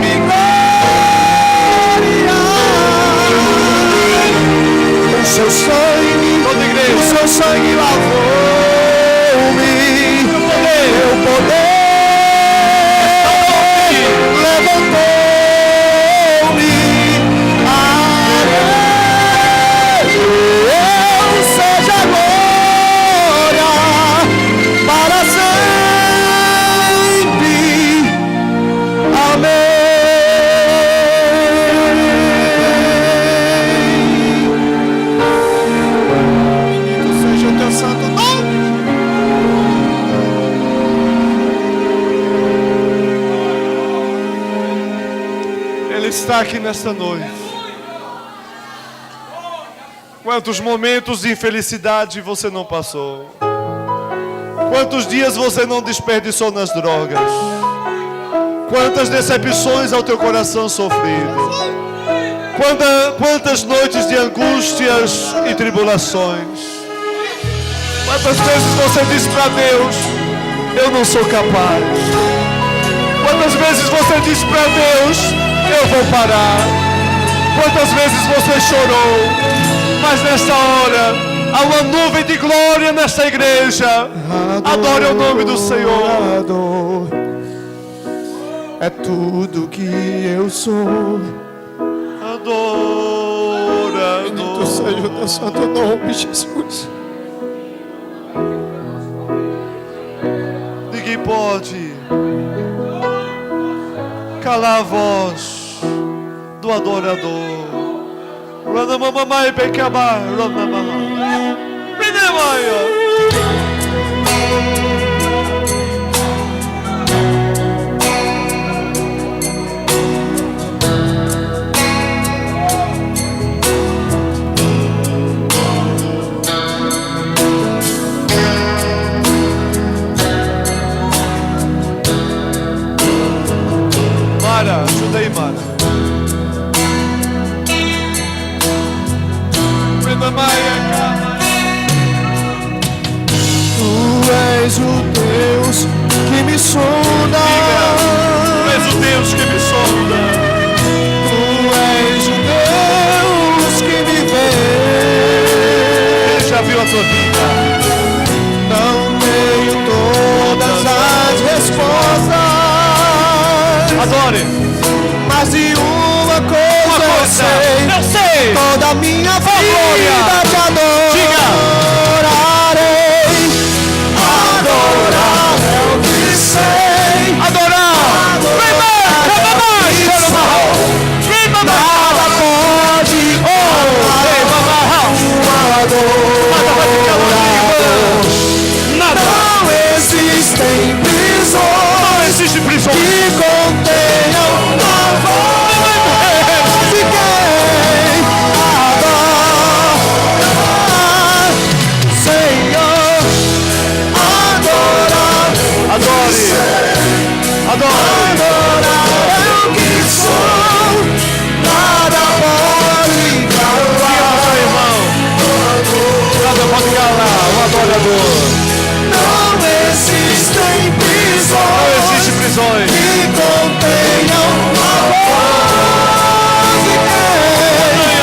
me gloriar. O seu sangue, Toda igreja. o seu sangue lavou-me. Meu poder levantou-me. Seja a glória para sempre. Amém. Bendito seja o teu santo nome. Ele está aqui nesta noite. Quantos momentos de infelicidade você não passou? Quantos dias você não desperdiçou nas drogas? Quantas decepções ao teu coração sofrido? Quantas noites de angústias e tribulações? Quantas vezes você disse para Deus: eu não sou capaz? Quantas vezes você disse para Deus: eu vou parar? Quantas vezes você chorou? Mas nesta hora há uma nuvem de glória nesta igreja. Adore o nome do Senhor. É tudo que eu sou. Adora. Bendito seja o teu santo nome, Jesus. Ninguém pode calar a voz do adorador. Ranamamamai Bekaba, Ranamamai. Minemaya. Mara, ajuda aí, Mara. Tu és o Deus que me sonda. Tu és o Deus que me sonda. Tu és o Deus que me vê. Ele já viu a tua vida. Não tenho todas as respostas. Adore. Mas de uma coisa eu sei. Toda a minha vida te adorarei. Adorar é o que sei. Adorar. Nada pode Não existem prisões que contenham a voz de quem adorar. Senhor, adorar. Adore. Adore. Adorar é o que sou. Nada pode calar. Irmão. Nada pode calar o adorador. Não existem prisões. Não existe prisões que contenham a voz de quem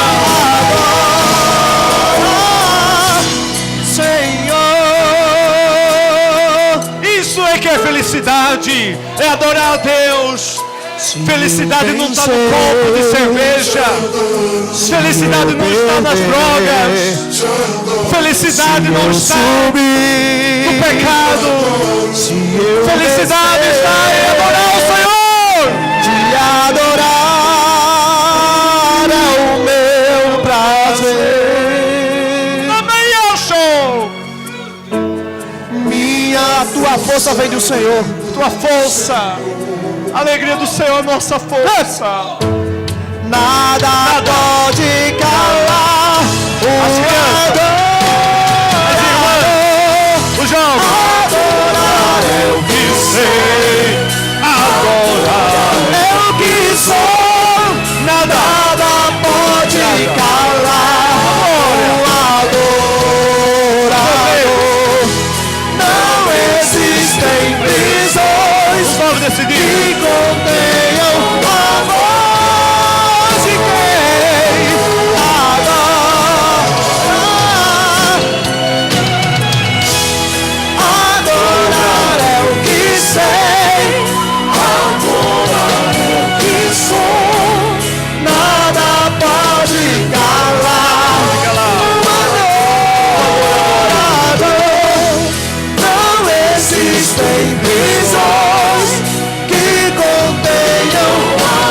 adora. Senhor, Isso é que é felicidade. É adorar a Deus. Felicidade não está no copo de cerveja. Felicidade não está nas drogas. Felicidade não está no pecado. Felicidade está em adorar o Senhor. Te adorar é o meu prazer. Amém, show. Tua força vem do Senhor. Tua força. A alegria do Senhor é nossa força. Nada pode calar o nesse dia. que contenham a voz de quem adora. Adorar é o que sei, adorar é o que sou, nada pode calar. Existem prisões que contenham a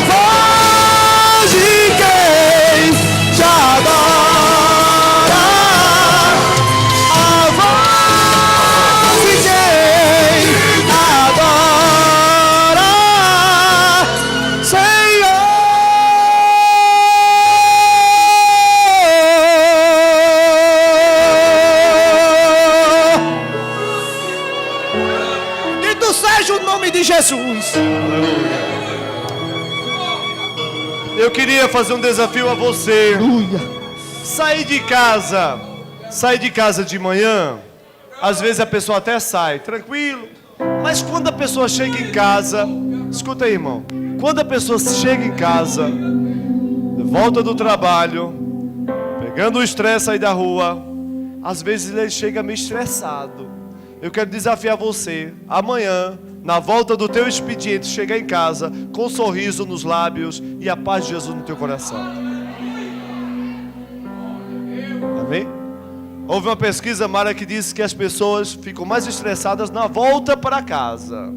voz de quem te adora, a voz de quem adora, Senhor. Seja o nome de Jesus. Eu queria fazer um desafio a você. Aleluia. Sair de casa de manhã, às vezes a pessoa até sai, tranquilo. Mas quando a pessoa chega em casa, escuta aí, irmão. Quando a pessoa chega em casa, volta do trabalho, pegando o estresse aí da rua, às vezes ele chega meio estressado. Eu quero desafiar você, amanhã, na volta do teu expediente, chegar em casa com um sorriso nos lábios e a paz de Jesus no teu coração. Amém? Houve uma pesquisa, Mara, que disse que as pessoas ficam mais estressadas na volta para casa.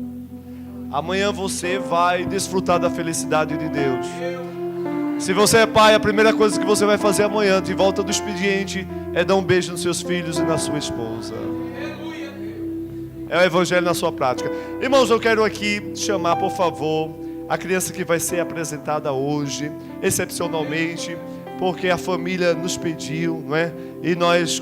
Amanhã você vai desfrutar da felicidade de Deus. Se você é pai, a primeira coisa que você vai fazer amanhã, de volta do expediente, é dar um beijo nos seus filhos e na sua esposa. É o evangelho na sua prática. Irmãos, eu quero aqui chamar, por favor, a criança que vai ser apresentada hoje, excepcionalmente, porque a família nos pediu, não é? E nós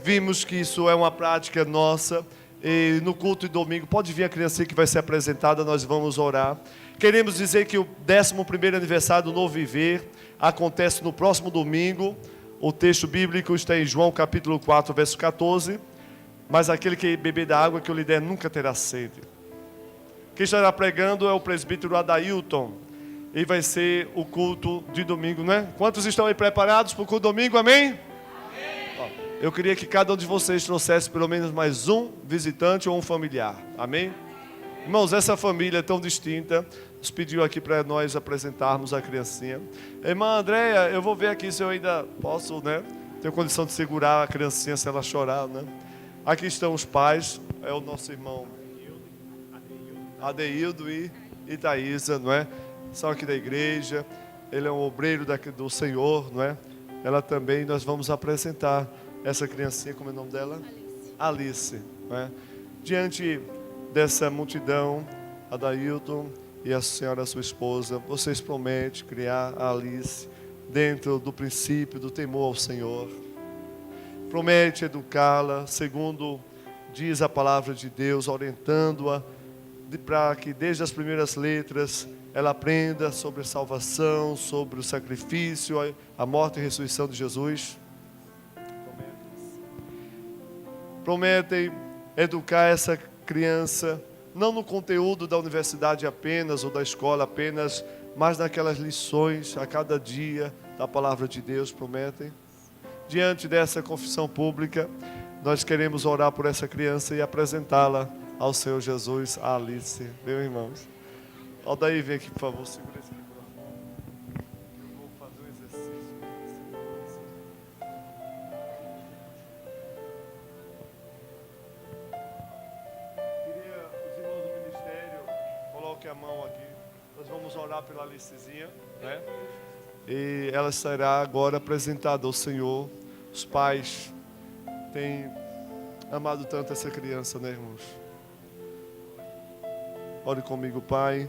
vimos que isso é uma prática nossa. E no culto de domingo, pode vir a criança que vai ser apresentada, nós vamos orar. Queremos dizer que o 11º aniversário do Novo Viver acontece no próximo domingo. O texto bíblico está em João capítulo 4, verso 14. Mas aquele que beber da água que eu lhe der nunca terá sede. Quem estará pregando é o presbítero Adailton. E vai ser o culto de domingo, né? Quantos estão aí preparados para o culto de domingo? Amém? Amém. Eu queria que cada um de vocês trouxesse pelo menos mais um visitante ou um familiar. Amém? Irmãos, essa família tão distinta nos pediu aqui para nós apresentarmos a criancinha. Irmã Andréia, eu vou ver aqui se eu ainda posso, né? Tenho condição de segurar a criancinha se ela chorar, né? Aqui estão os pais, é o nosso irmão Adeildo e Thaísa, não é? São aqui da igreja, ele é um obreiro do Senhor, não é? Ela também, nós vamos apresentar essa criancinha, como é o nome dela? Alice, não é? Diante dessa multidão, Adailton e a senhora, sua esposa, vocês prometem criar a Alice dentro do princípio do temor ao Senhor. Promete educá-la, segundo diz a palavra de Deus, orientando-a para que desde as primeiras letras ela aprenda sobre a salvação, sobre o sacrifício, a morte e a ressurreição de Jesus. Prometem educar essa criança, não no conteúdo da universidade apenas, ou da escola apenas, mas naquelas lições a cada dia da palavra de Deus, prometem. Diante dessa confissão pública, nós queremos orar por essa criança e apresentá-la ao Senhor Jesus, a Alice. Meu irmãos. Aldair, vem aqui, por favor, segura esse microfone. Eu vou fazer um exercício. Queria os irmãos do ministério, coloquem a mão aqui. Nós vamos orar pela Alicezinha, né? E ela será agora apresentada ao Senhor. Os pais têm amado tanto essa criança, né, irmãos? Ore comigo, Pai.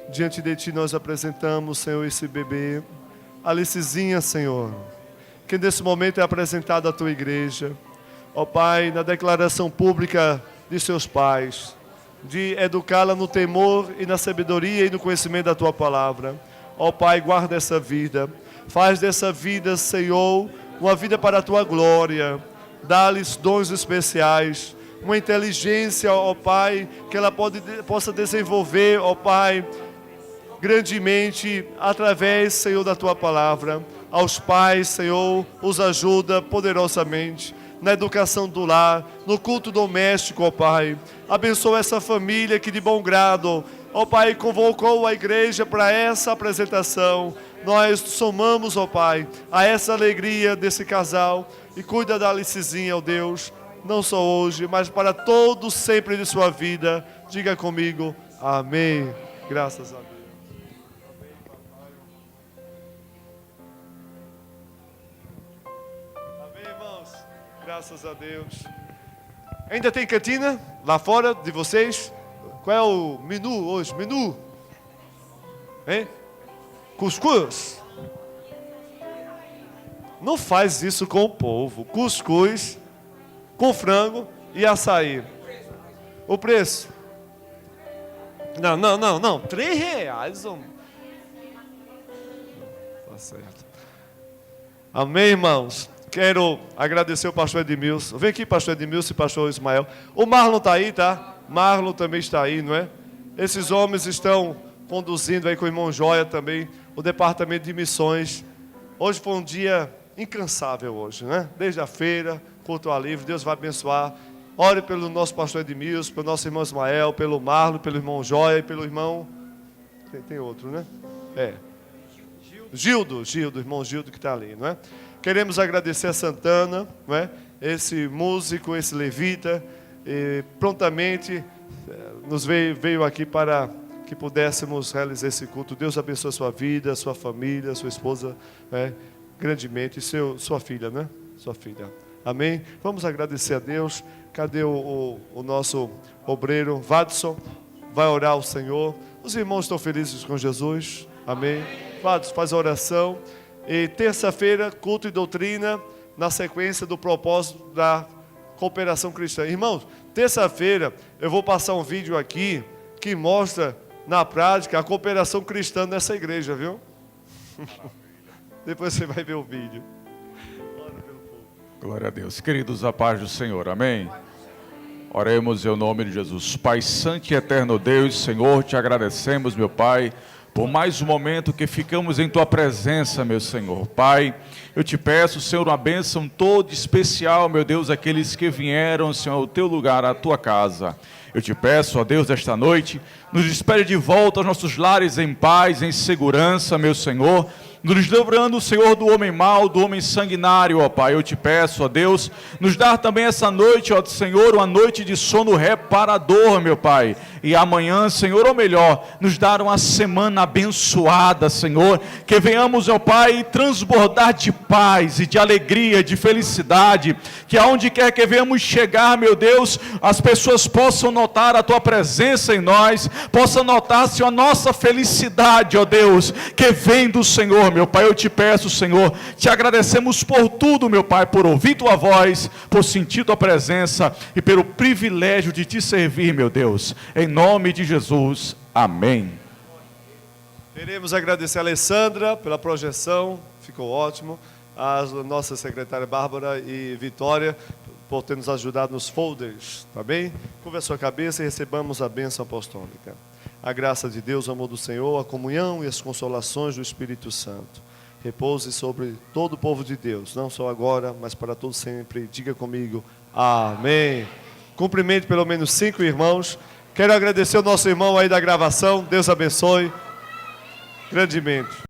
Diante de Ti nós apresentamos, Senhor, esse bebê, Alicezinha, Senhor, que nesse momento é apresentada à Tua igreja. Ó Pai, na declaração pública de seus pais, de educá-la no temor e na sabedoria e no conhecimento da Tua palavra. Ó Pai, guarda essa vida. Faz dessa vida, Senhor, uma vida para a tua glória. Dá-lhes dons especiais, uma inteligência, ó Pai, que ela possa desenvolver, ó Pai, grandemente, através, Senhor, da tua palavra. Aos pais, Senhor, os ajuda poderosamente na educação do lar, no culto doméstico, ó Pai. Abençoa essa família que de bom grado, ó Pai, convocou a igreja para essa apresentação. Nós somamos, ó Pai, a essa alegria desse casal e cuida da Alicizinha, ó Deus, não só hoje, mas para todo sempre de sua vida. Diga comigo, amém. Graças a Deus. Amém, irmãos. Graças a Deus. Ainda tem cantina lá fora de vocês? Qual é o menu hoje? Menu? Hein? Cuscuz? Não faz isso com o povo. Cuscuz com frango e açaí. O preço? Não. R$3, homem. Tá certo. Amém, irmãos. Quero agradecer o pastor Edmilson. Vem aqui, pastor Edmilson e pastor Ismael. O Marlon está aí, tá? Marlon também está aí, não é? Esses homens estão conduzindo aí com o irmão Joia também o departamento de missões. Hoje foi um dia incansável hoje, né? Desde a feira, culto ao livre. Deus vai abençoar. Ore pelo nosso pastor Edmilson, pelo nosso irmão Ismael, pelo Marlon, pelo irmão Joia e pelo irmão... Tem outro, né? Gildo, irmão Gildo que está ali, não é? Queremos agradecer a Santana, não é? Esse músico, esse levita, e prontamente nos veio aqui para que pudéssemos realizar esse culto. Deus abençoe a sua vida, sua família, sua esposa, grandemente, e sua filha, né? Sua filha. Amém? Vamos agradecer a Deus. Cadê o nosso obreiro, Vadson? Vai orar ao Senhor. Os irmãos estão felizes com Jesus? Amém? Vadson, faz a oração. E terça-feira, culto e doutrina, na sequência do propósito da cooperação cristã. Irmãos, terça-feira eu vou passar um vídeo aqui que mostra na prática a cooperação cristã nessa igreja, viu? Depois você vai ver o vídeo. Glória a Deus. Queridos, a paz do Senhor, amém? Oremos em nome de Jesus. Pai santo e eterno Deus, Senhor, te agradecemos, meu Pai, por mais um momento que ficamos em Tua presença, meu Senhor. Pai, eu te peço, Senhor, uma bênção toda especial, meu Deus, aqueles que vieram, Senhor, ao Teu lugar, à Tua casa. Eu te peço, ó Deus, esta noite, nos espere de volta aos nossos lares em paz, em segurança, meu Senhor, nos livrando, Senhor, do homem mau, do homem sanguinário, ó Pai. Eu te peço, ó Deus, nos dar também essa noite, ó Senhor, uma noite de sono reparador, meu Pai. E amanhã, Senhor, ou melhor, nos dar uma semana abençoada, Senhor. Que venhamos, ó Pai, transbordar de paz e de alegria, de felicidade. Que aonde quer que venhamos chegar, meu Deus, as pessoas possam notar a Tua presença em nós, possam notar, Senhor, a nossa felicidade, ó Deus, que vem do Senhor. Meu Pai, eu te peço, Senhor, te agradecemos por tudo, meu Pai, por ouvir Tua voz, por sentir Tua presença e pelo privilégio de Te servir, meu Deus. Em nome de Jesus, amém. Queremos agradecer a Alessandra pela projeção, ficou ótimo. A nossa secretária Bárbara e Vitória por ter nos ajudado nos folders, tá bem? Curva a sua cabeça e recebamos a bênção apostólica. A graça de Deus, o amor do Senhor, a comunhão e as consolações do Espírito Santo repouse sobre todo o povo de Deus, não só agora, mas para todo sempre. Diga comigo, amém. Cumprimente pelo menos 5 irmãos. Quero agradecer ao nosso irmão aí da gravação. Deus abençoe grandemente.